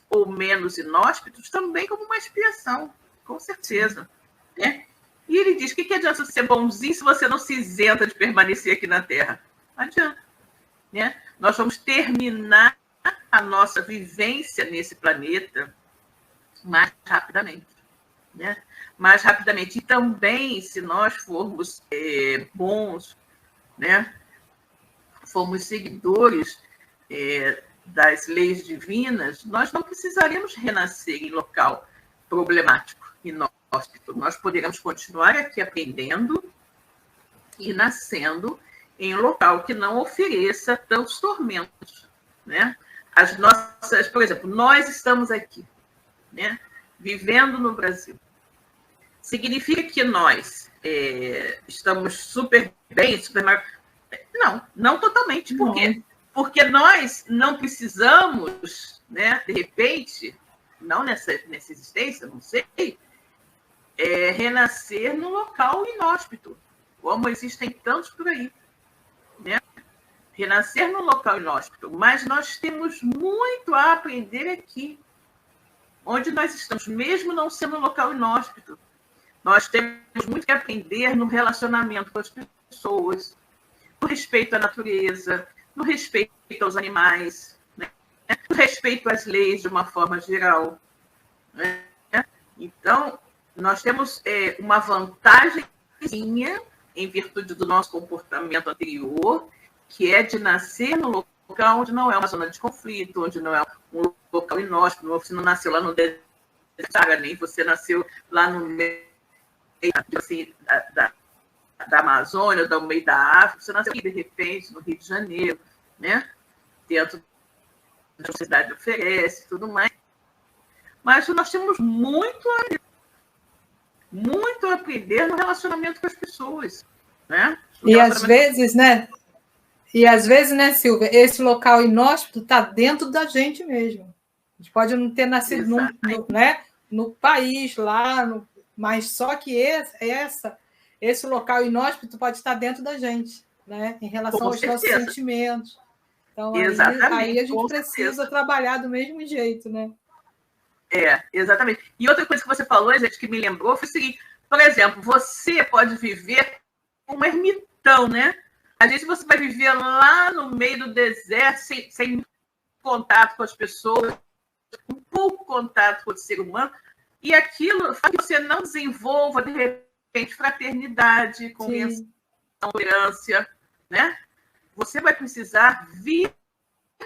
ou menos inóspitos também como uma expiação, com certeza. Né? E ele diz, o que adianta ser bonzinho se você não se isenta de permanecer aqui na Terra? Não adianta. Né? Nós vamos terminar a nossa vivência nesse planeta mais rapidamente. Né? Mais rapidamente. E também, se nós formos bons, né? Formos seguidores das leis divinas, nós não precisaremos renascer em local problemático, inóspito. Nós poderemos continuar aqui aprendendo e nascendo em um local que não ofereça tantos tormentos. Né? As nossas, por exemplo, nós estamos aqui, né? Vivendo no Brasil. Significa que nós estamos super bem, super mal? Não totalmente. Por quê? Porque nós não precisamos, né, de repente, não nessa existência, não sei, renascer num local inóspito, como existem tantos por aí. Né? Renascer num local inóspito. Mas nós temos muito a aprender aqui, onde nós estamos, mesmo não sendo um local inóspito. Nós temos muito que aprender no relacionamento com as pessoas, no respeito à natureza, no respeito aos animais, né? No respeito às leis de uma forma geral. Né? Então, nós temos uma vantagemzinha em virtude do nosso comportamento anterior, que é de nascer no local onde não é uma zona de conflito, onde não é um local inóspito. Você não nasceu lá no deserto, nem você nasceu lá no meio assim, da Amazônia, do meio da África, você nasceu aqui, de repente, no Rio de Janeiro, né? Dentro da sociedade oferece, tudo mais. Mas nós temos muito a aprender no relacionamento com as pessoas, né? E às vezes, né, Silvia, esse local inóspito está dentro da gente mesmo. A gente pode não ter nascido no país lá, mas só que esse local inóspito pode estar dentro da gente, né? Em relação aos nossos sentimentos. Então, aí a gente precisa trabalhar do mesmo jeito, né? Exatamente. E outra coisa que você falou, gente, que me lembrou, foi o seguinte, por exemplo, você pode viver como ermitão, né? Às vezes você vai viver lá no meio do deserto, sem contato com as pessoas, com pouco contato com o ser humano, e aquilo faz que você não desenvolva, de repente, fraternidade, compreensão, tolerância, né? Você vai precisar vir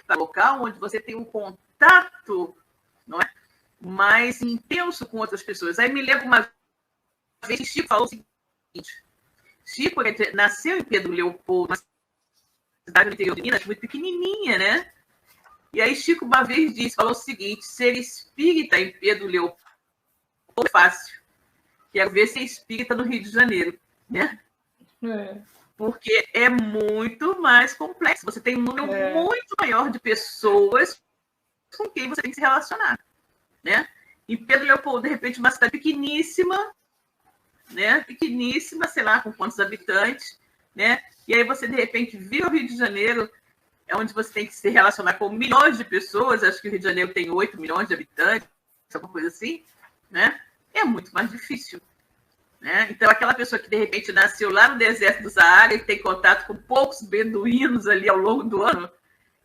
para um local onde você tem um contato, não é, mais intenso com outras pessoas. Aí me lembro uma vez que Chico falou o seguinte: Chico nasceu em Pedro Leopoldo, uma cidade do interior de Minas, muito pequenininha, né? E aí Chico uma vez falou o seguinte: ser espírita em Pedro Leopoldo é fácil. Quero ver ser espírita no Rio de Janeiro, né? Porque é muito mais complexo. Você tem um número muito maior de pessoas com quem você tem que se relacionar, né? E Pedro Leopoldo, de repente, uma cidade pequeníssima, né? Pequeníssima, sei lá, com quantos habitantes, né? E aí você, de repente, vira o Rio de Janeiro, é onde você tem que se relacionar com milhões de pessoas. Acho que o Rio de Janeiro tem 8 milhões de habitantes, alguma coisa assim, né? É muito mais difícil. Né? Então, aquela pessoa que, de repente, nasceu lá no deserto do Saara e tem contato com poucos beduínos ali ao longo do ano,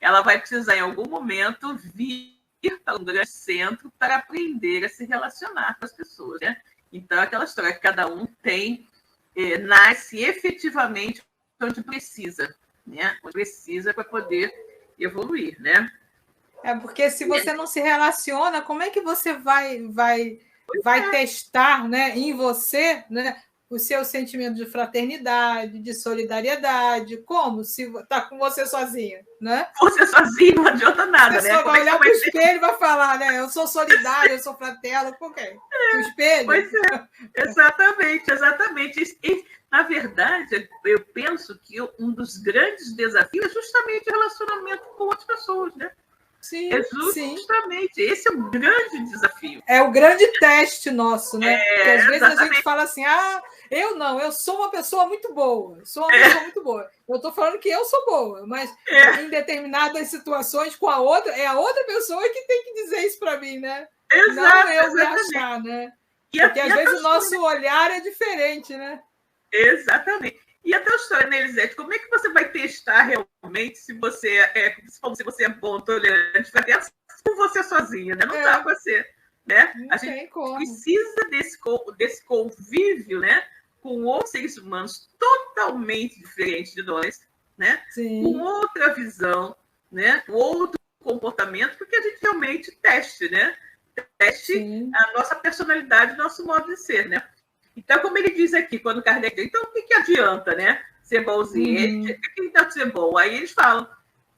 ela vai precisar, em algum momento, vir para um grande centro para aprender a se relacionar com as pessoas. Né? Então, aquela história que cada um tem, nasce efetivamente onde precisa, né? Onde precisa para poder evoluir. Né? É porque se você não se relaciona, como é que você vai testar, né, em você, né, o seu sentimento de fraternidade, de solidariedade? Como? Se está com você sozinha, né? Você sozinho não adianta nada, você né? Só vai olhar para o espelho e vai falar, né? Eu sou solidária, eu sou fraterna, com quem? O espelho? Pois é, exatamente. E, na verdade, eu penso que um dos grandes desafios é justamente o relacionamento com outras pessoas, né? Sim, justamente, esse é o grande desafio. É o grande teste nosso, né? Porque às vezes a gente fala assim, eu sou uma pessoa muito boa, Eu estou falando que eu sou boa, mas em determinadas situações com a outra, é a outra pessoa que tem que dizer isso para mim, né? Não eu me achar, né? Porque às vezes o nosso olhar é diferente, né? Exatamente. E até a história, né, Elisete? Como é que você vai testar realmente se você é bom, tolerante, vai ter com você sozinha, né? Não dá para ser, né? A gente precisa desse convívio, né, com outros seres humanos totalmente diferentes de nós, né? Sim. Com outra visão, né? Outro comportamento, porque a gente realmente teste, né? Teste a nossa personalidade, nosso modo de ser, né? Então, como ele diz aqui, quando Kardec diz, então o que adianta, né? Ser bonzinho? O que adianta ser bom? Aí eles falam,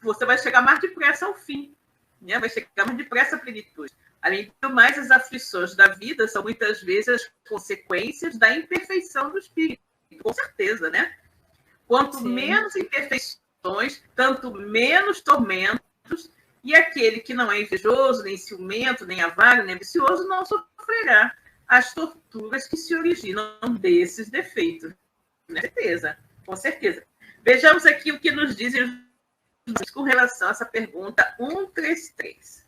você vai chegar mais depressa ao fim, né? Vai chegar mais depressa à plenitude. Além do mais, as aflições da vida são muitas vezes as consequências da imperfeição do espírito, com certeza, né? Quanto menos imperfeições, tanto menos tormentos, e aquele que não é invejoso, nem ciumento, nem avaro, nem ambicioso, não sofrerá as torturas que se originam desses defeitos. Com certeza. Vejamos aqui o que nos dizem com relação a essa pergunta 133.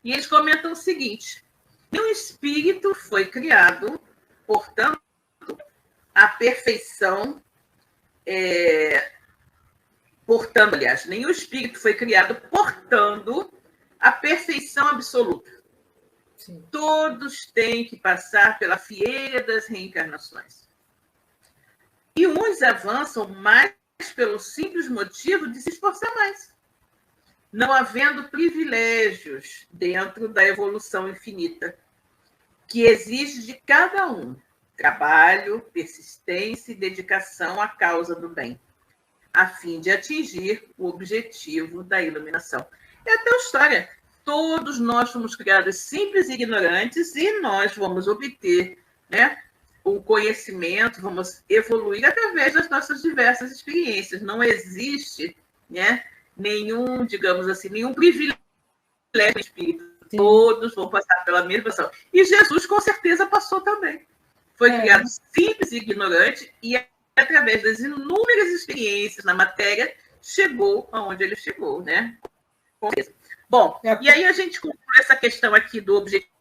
E eles comentam o seguinte: nenhum espírito foi criado, portanto, a perfeição, nenhum espírito foi criado portando a perfeição absoluta. Sim. Todos têm que passar pela fieira das reencarnações. E uns avançam mais pelo simples motivo de se esforçar mais, não havendo privilégios dentro da evolução infinita, que exige de cada um trabalho, persistência e dedicação à causa do bem, a fim de atingir o objetivo da iluminação. É até a história. Todos nós fomos criados simples e ignorantes e nós vamos obter, né, o conhecimento, vamos evoluir através das nossas diversas experiências. Não existe, né, nenhum, digamos assim, nenhum privilégio do espírito. Sim. Todos vão passar pela mesma ação. E Jesus, com certeza, passou também. Foi criado simples e ignorante e, através das inúmeras experiências na matéria, chegou aonde ele chegou, né? Com certeza. Bom, e aí a gente conclui essa questão aqui do objetivo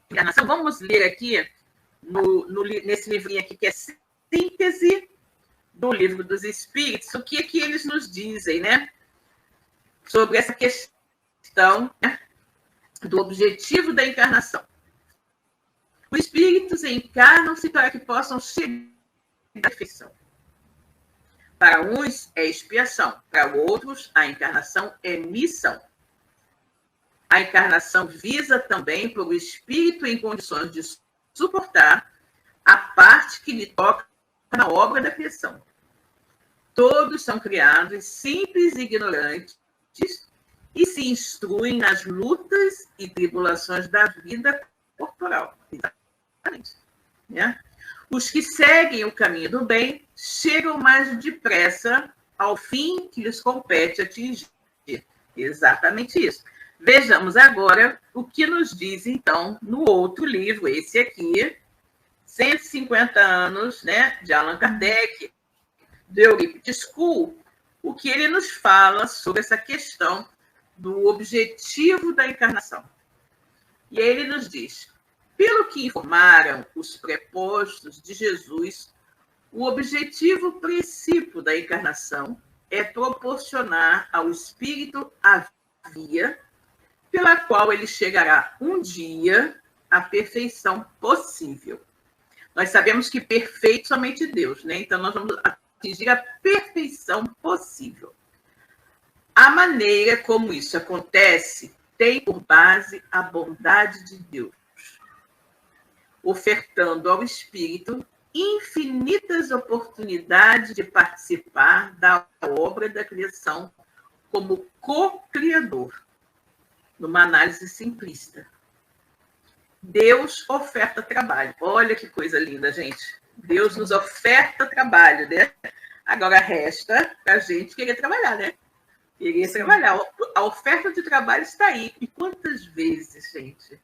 de encarnação. Vamos ler aqui, nesse livrinho aqui, que é síntese do Livro dos Espíritos, o que é que eles nos dizem, né? Sobre essa questão, né, do objetivo da encarnação. Os espíritos encarnam-se para que possam chegar à perfeição. Para uns é expiação, para outros a encarnação é missão. A encarnação visa também para o espírito em condições de suportar a parte que lhe toca na obra da criação. Todos são criados simples e ignorantes e se instruem nas lutas e tribulações da vida corporal. Exatamente. Né? Os que seguem o caminho do bem chegam mais depressa ao fim que lhes compete atingir. Exatamente isso. Vejamos agora o que nos diz, então, no outro livro, esse aqui, 150 anos, né, de Allan Kardec, de Euripides School, o que ele nos fala sobre essa questão do objetivo da encarnação. E aí ele nos diz: pelo que informaram os prepostos de Jesus, o objetivo princípio da encarnação é proporcionar ao espírito a via pela qual ele chegará um dia à perfeição possível. Nós sabemos que perfeito somente Deus, né? Então nós vamos atingir a perfeição possível. A maneira como isso acontece tem por base a bondade de Deus, ofertando ao espírito infinitas oportunidades de participar da obra da criação como co-criador, numa análise simplista. Deus oferta trabalho. Olha que coisa linda, gente. Deus nos oferta trabalho, né? Agora resta para a gente querer trabalhar, né? Querer trabalhar. A oferta de trabalho está aí. E quantas vezes, gente,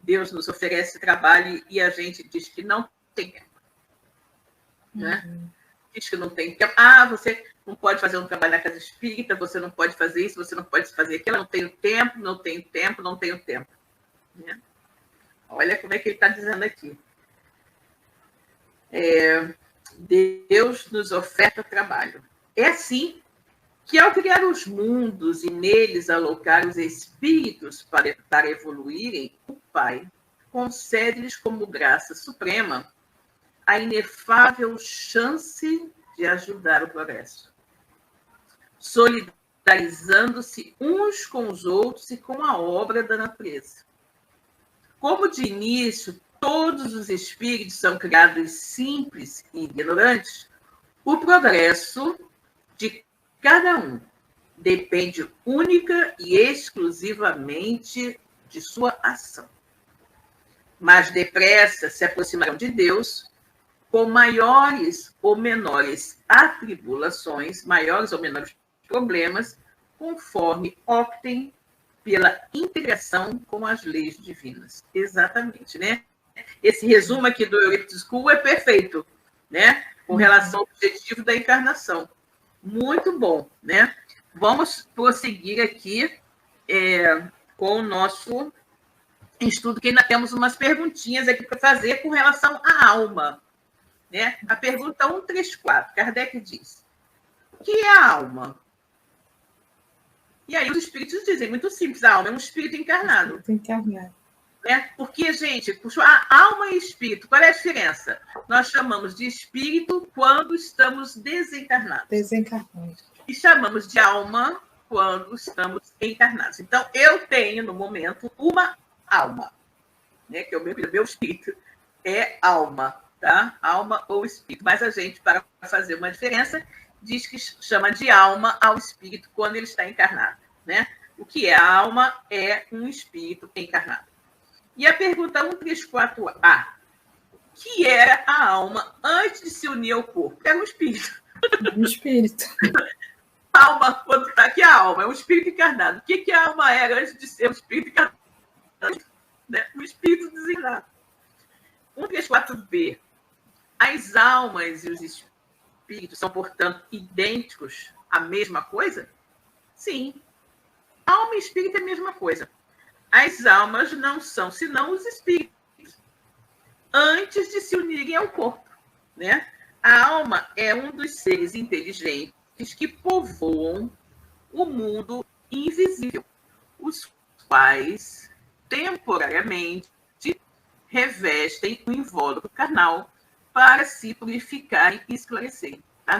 Deus nos oferece trabalho e a gente diz que não tem tempo. Né? Diz que não tem tempo. Ah, você não pode fazer um trabalho na casa espírita, você não pode fazer isso, você não pode fazer aquilo, não tenho tempo, não tenho tempo, não tenho tempo. Né? Olha como é que ele está dizendo aqui. Deus nos oferta trabalho. É assim que, ao criar os mundos e neles alocar os espíritos para evoluírem, o Pai concede-lhes como graça suprema a inefável chance de ajudar o progresso, solidarizando-se uns com os outros e com a obra da natureza. Como de início todos os espíritos são criados simples e ignorantes, o progresso de cada um depende única e exclusivamente de sua ação. Mais depressa se aproximarão de Deus com maiores ou menores atribulações, maiores ou menores problemas, conforme optem pela integração com as leis divinas. Exatamente, né? Esse resumo aqui do Eurípides School é perfeito, né? Com relação ao objetivo da encarnação. Muito bom, né? Vamos prosseguir aqui com o nosso estudo, que ainda temos umas perguntinhas aqui para fazer com relação à alma. Né? A pergunta 134, Kardec diz: o que é a alma? E aí os espíritos dizem, muito simples, a alma é um espírito encarnado. Encarnado. Né? Porque, gente, a alma e espírito, qual é a diferença? Nós chamamos de espírito quando estamos desencarnados. Desencarnados. E chamamos de alma quando estamos encarnados. Então, eu tenho, no momento, uma alma, né? Que é o meu espírito. É alma, tá? Alma ou espírito. Mas a gente, para fazer uma diferença, diz que chama de alma ao espírito quando ele está encarnado, né? O que é a alma? É um espírito encarnado. E a pergunta 134A: o que era a alma antes de se unir ao corpo? Era um espírito. Um espírito. A alma, quando está aqui, a alma é um espírito encarnado. O que a alma era antes de ser um espírito encarnado? Né? Um espírito desencarnado. 134B: as almas e os espíritos são, portanto, idênticos à mesma coisa? Sim. Alma e espírito é a mesma coisa. As almas não são senão os espíritos, antes de se unirem ao corpo. Né? A alma é um dos seres inteligentes que povoam o mundo invisível, os quais, temporariamente, revestem o invólucro carnal para se purificarem e esclarecerem. Tá?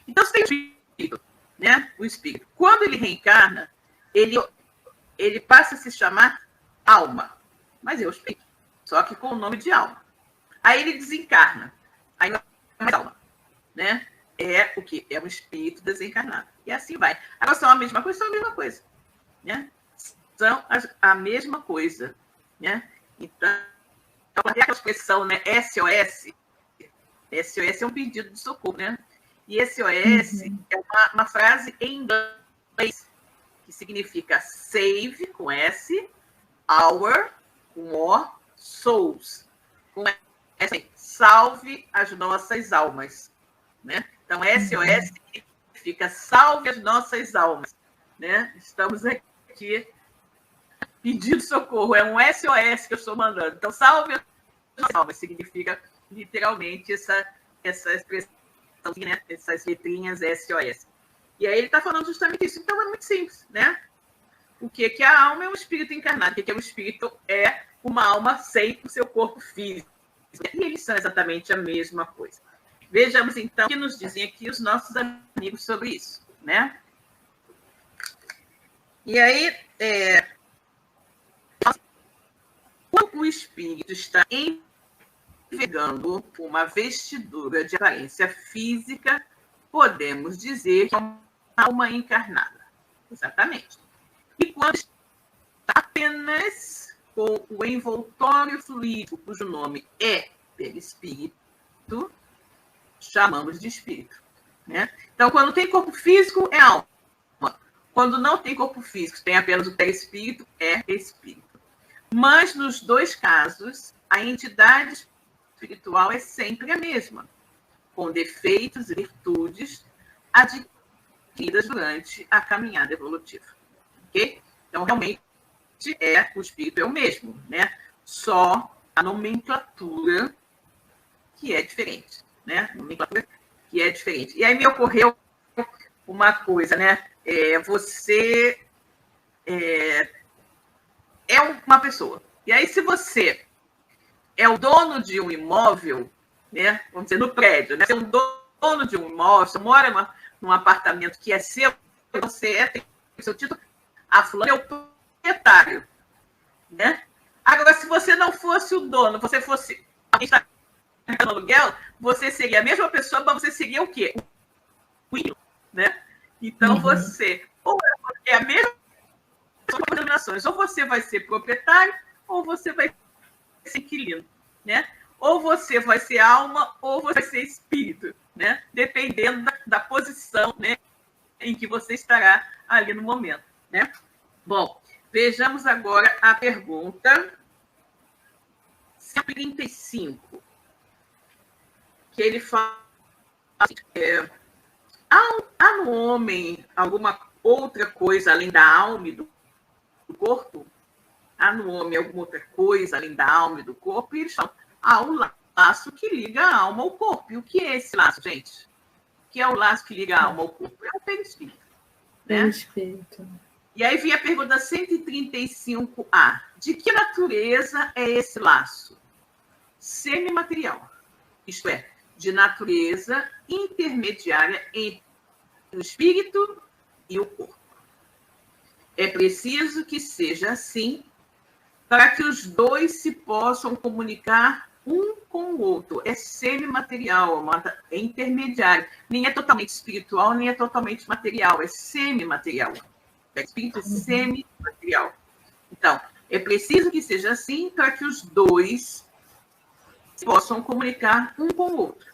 Então, você tem o espírito, né? O espírito. Quando ele reencarna, ele passa a se chamar alma, mas é o espírito, só que com o nome de alma. Aí ele desencarna, aí não é mais alma, né? É o que? É um espírito desencarnado. E assim vai. Agora são a mesma coisa, são a mesma coisa, né? São a mesma coisa, né? Então, aquela expressão, né? SOS. SOS é um pedido de socorro, né? E SOS é uma frase em inglês que significa save, com S, our, com O, souls, com S, salve as nossas almas, né? Então, SOS significa salve as nossas almas, né? Estamos aqui pedindo socorro, é um SOS que eu estou mandando. Então, salve as nossas almas significa literalmente essa expressão, né? Essas letrinhas SOS. E aí ele está falando justamente isso. Então, é muito simples, né? O que é a alma? É um espírito encarnado. O que é um espírito? É uma alma sem o seu corpo físico. E eles são exatamente a mesma coisa. Vejamos, então, o que nos dizem aqui os nossos amigos sobre isso, né? E aí, quando o espírito está envergando uma vestidura de aparência física, podemos dizer que é uma alma encarnada. Exatamente. E quando está apenas com o envoltório fluídico, cujo nome é perispírito, chamamos de espírito. Né? Então, quando tem corpo físico, é alma. Quando não tem corpo físico, tem apenas o perispírito, é espírito. Mas, nos dois casos, a entidade espiritual é sempre a mesma, com defeitos e virtudes adquiridas durante a caminhada evolutiva. Okay? Então, realmente, o espírito é o mesmo, né? Só a nomenclatura que é diferente, né? Nomenclatura que é diferente. E aí me ocorreu uma coisa, né? Você é uma pessoa. E aí, se você é o dono de um imóvel, né? Vamos dizer, no prédio, né? Você é um dono de um imóvel, você mora num apartamento que é seu, você tem o seu título, a fulana é o proprietário, né? Agora, se você não fosse o dono, você fosse alguém que está no aluguel, você seria a mesma pessoa, mas você seria o quê? O inquilino, né? Então, você ou é a mesma denominações, ou você vai ser proprietário, ou você vai ser inquilino, né? Ou você vai ser alma, ou você vai ser espírito, né? Dependendo da posição, né, em que você estará ali no momento, né? Bom, vejamos agora a pergunta 135, que ele fala assim, há no homem alguma outra coisa além da alma e do corpo? Há no homem alguma outra coisa além da alma e do corpo? E eles falam, há um laço que liga a alma ao corpo. E o que é esse laço, gente? O que é o laço que liga a alma ao corpo? É o perispírito. Né? Perispírito. E aí vem a pergunta 135A. De que natureza é esse laço? Semimaterial. Isto é, de natureza intermediária entre o espírito e o corpo. É preciso que seja assim para que os dois se possam comunicar um com o outro. É semimaterial, é intermediário. Nem é totalmente espiritual, nem é totalmente material. É semimaterial. O espírito é semimaterial. Então, é preciso que seja assim para que os dois se possam comunicar um com o outro.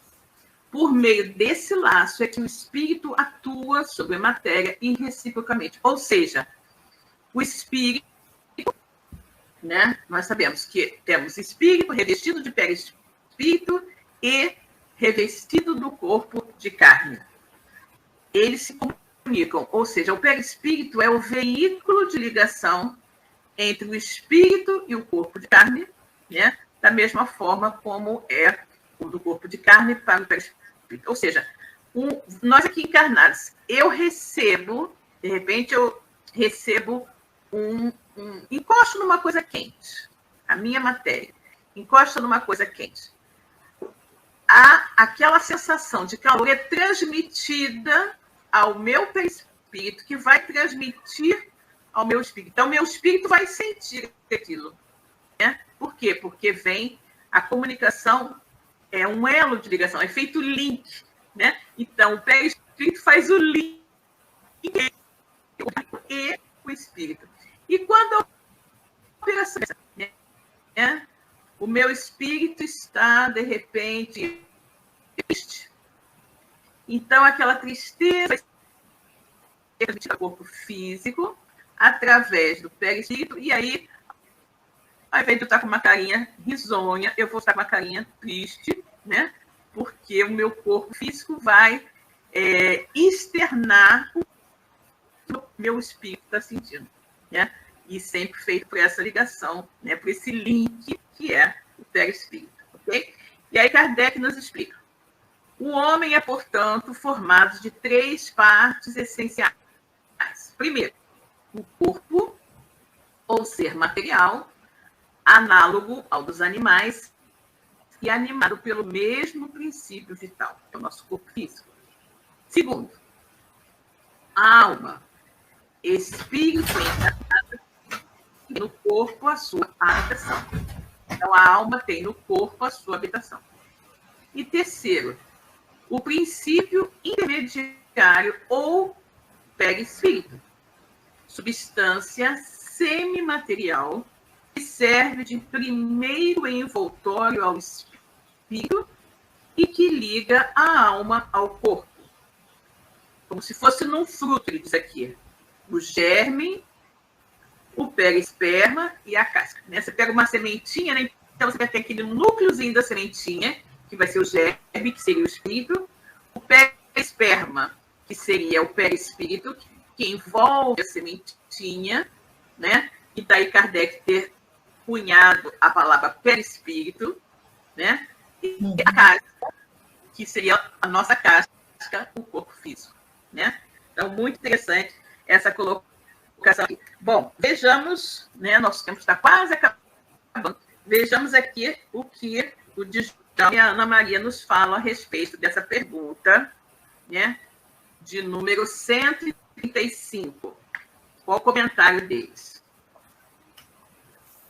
Por meio desse laço é que o espírito atua sobre a matéria e reciprocamente. Ou seja, o espírito, né? Nós sabemos que temos espírito revestido de perispírito e revestido do corpo de carne. Eles se comunicam, ou seja, o perispírito é o veículo de ligação entre o espírito e o corpo de carne, né? Da mesma forma como é o do corpo de carne para o perispírito. Ou seja, nós aqui encarnados, eu recebo, de repente eu recebo encosto numa coisa quente, a minha matéria, encosta numa coisa quente. Aquela sensação de calor é transmitida ao meu perispírito, que vai transmitir ao meu espírito. Então, meu espírito vai sentir aquilo. Né? Por quê? Porque vem a comunicação, é um elo de ligação, é feito link. Né? Então, o perispírito faz o link e o espírito. E quando a operação, né, o meu espírito está, de repente, triste. Então, aquela tristeza vai ser transmitida ao corpo físico, através do perispírito, e aí, ao invés de eu estar com uma carinha risonha, eu vou estar com uma carinha triste, né? Porque o meu corpo físico vai externar o que o meu espírito está sentindo. Né? E sempre feito por essa ligação, né? Por esse link que é o perispírito. Okay? E aí Kardec nos explica. O homem é, portanto, formado de 3 partes essenciais. Primeiro, o corpo, ou ser material, análogo ao dos animais e animado pelo mesmo princípio vital, que é o nosso corpo físico. Segundo, a alma, espírito tem no corpo a sua habitação. Então, a alma tem no corpo a sua habitação. E terceiro, o princípio intermediário ou perispírito, substância semimaterial que serve de primeiro envoltório ao espírito e que liga a alma ao corpo. Como se fosse num fruto, ele diz aqui. O germe, o perisperma e a casca. Né? Você pega uma sementinha, né? Então você vai ter aquele núcleozinho da sementinha, que vai ser o germe, que seria o espírito. O perisperma, que seria o perispírito, que envolve a sementinha, né? E daí Kardec ter cunhado a palavra perispírito, né? E a casca, que seria a nossa casca, o corpo físico, né? Então, muito interessante essa colocação aqui. Bom, vejamos, né? Nosso tempo está quase acabando. Vejamos aqui o que o Djalma e a Ana Maria nos falam a respeito dessa pergunta, né? De número 135. Qual o comentário deles?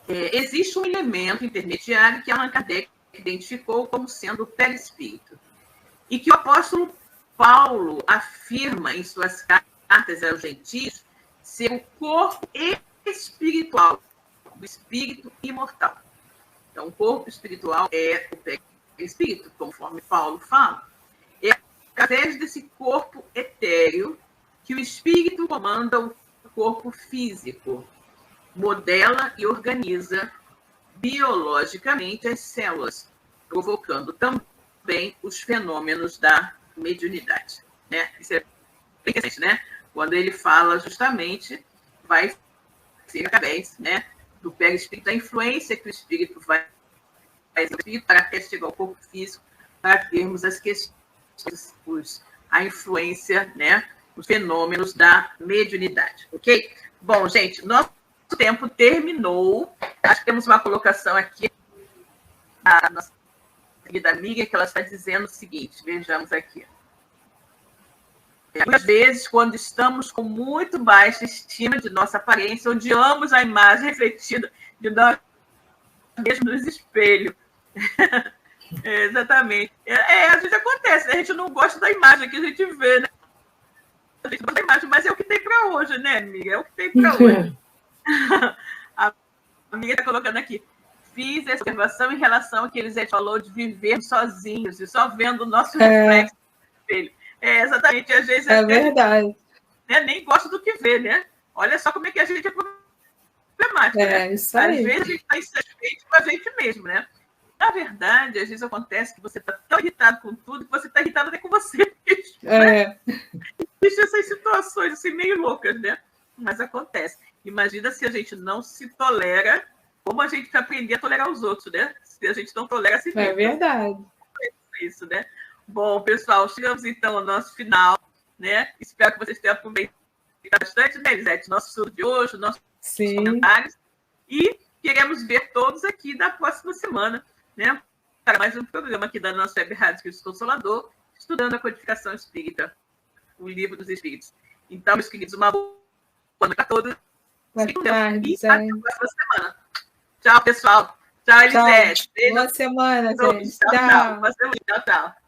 Existe um elemento intermediário que Allan Kardec identificou como sendo o perispírito, e que o apóstolo Paulo afirma em suas cartas aos gentios ser o corpo espiritual do espírito imortal. Então, o corpo espiritual é o perispírito, conforme Paulo fala. É através desse corpo etéreo que o espírito comanda o corpo físico, modela e organiza biologicamente as células, provocando também os fenômenos da mediunidade. Né? Isso é bem interessante, né? Quando ele fala justamente, vai ser através, né, do perispírito, da influência que o espírito vai exercer para até chegar ao corpo físico, para termos as questões, a influência, né, os fenômenos da mediunidade. Ok? Bom, gente, nosso tempo terminou. Acho que temos uma colocação aqui da nossa querida amiga, que ela está dizendo o seguinte, vejamos aqui. Às vezes, quando estamos com muito baixa estima de nossa aparência, odiamos a imagem refletida de nós mesmos no espelho. Exatamente. Às vezes acontece, né? A gente não gosta da imagem que a gente vê, né? A gente gosta da imagem, mas é o que tem para hoje, né, amiga? É o que tem para hoje. A amiga está colocando aqui. Fiz essa observação em relação ao que Elisete falou de viver sozinhos e só vendo o nosso reflexo no espelho. Exatamente. Às vezes verdade. Né, nem gosta do que vê, né? Olha só como é que a gente é problemático. Né? Isso aí. Às vezes a gente está insatisfeito com a gente mesmo, né? Na verdade, às vezes acontece que você está tão irritado com tudo que você está irritado até com você mesmo. Né? Existem essas situações assim, meio loucas, né? Mas acontece. Imagina se a gente não se tolera, como a gente vai aprender a tolerar os outros, né? Se a gente não tolera a si mesmo. É verdade. Isso, né? Bom, pessoal, chegamos então ao nosso final, né? Espero que vocês tenham aproveitado bastante, né, Elisete? Nosso estudo de hoje, nossos comentários. E queremos ver todos aqui na próxima semana, né? Para mais um programa aqui da nossa Web Rádio Cristo Consolador, estudando a codificação espírita, o livro dos Espíritos. Então, meus queridos, uma boa noite a todos. Boa tarde, e até a próxima semana. Tchau, pessoal. Tchau, Elisete. Boa semana, gente. Tchau. Boa semana. Tchau.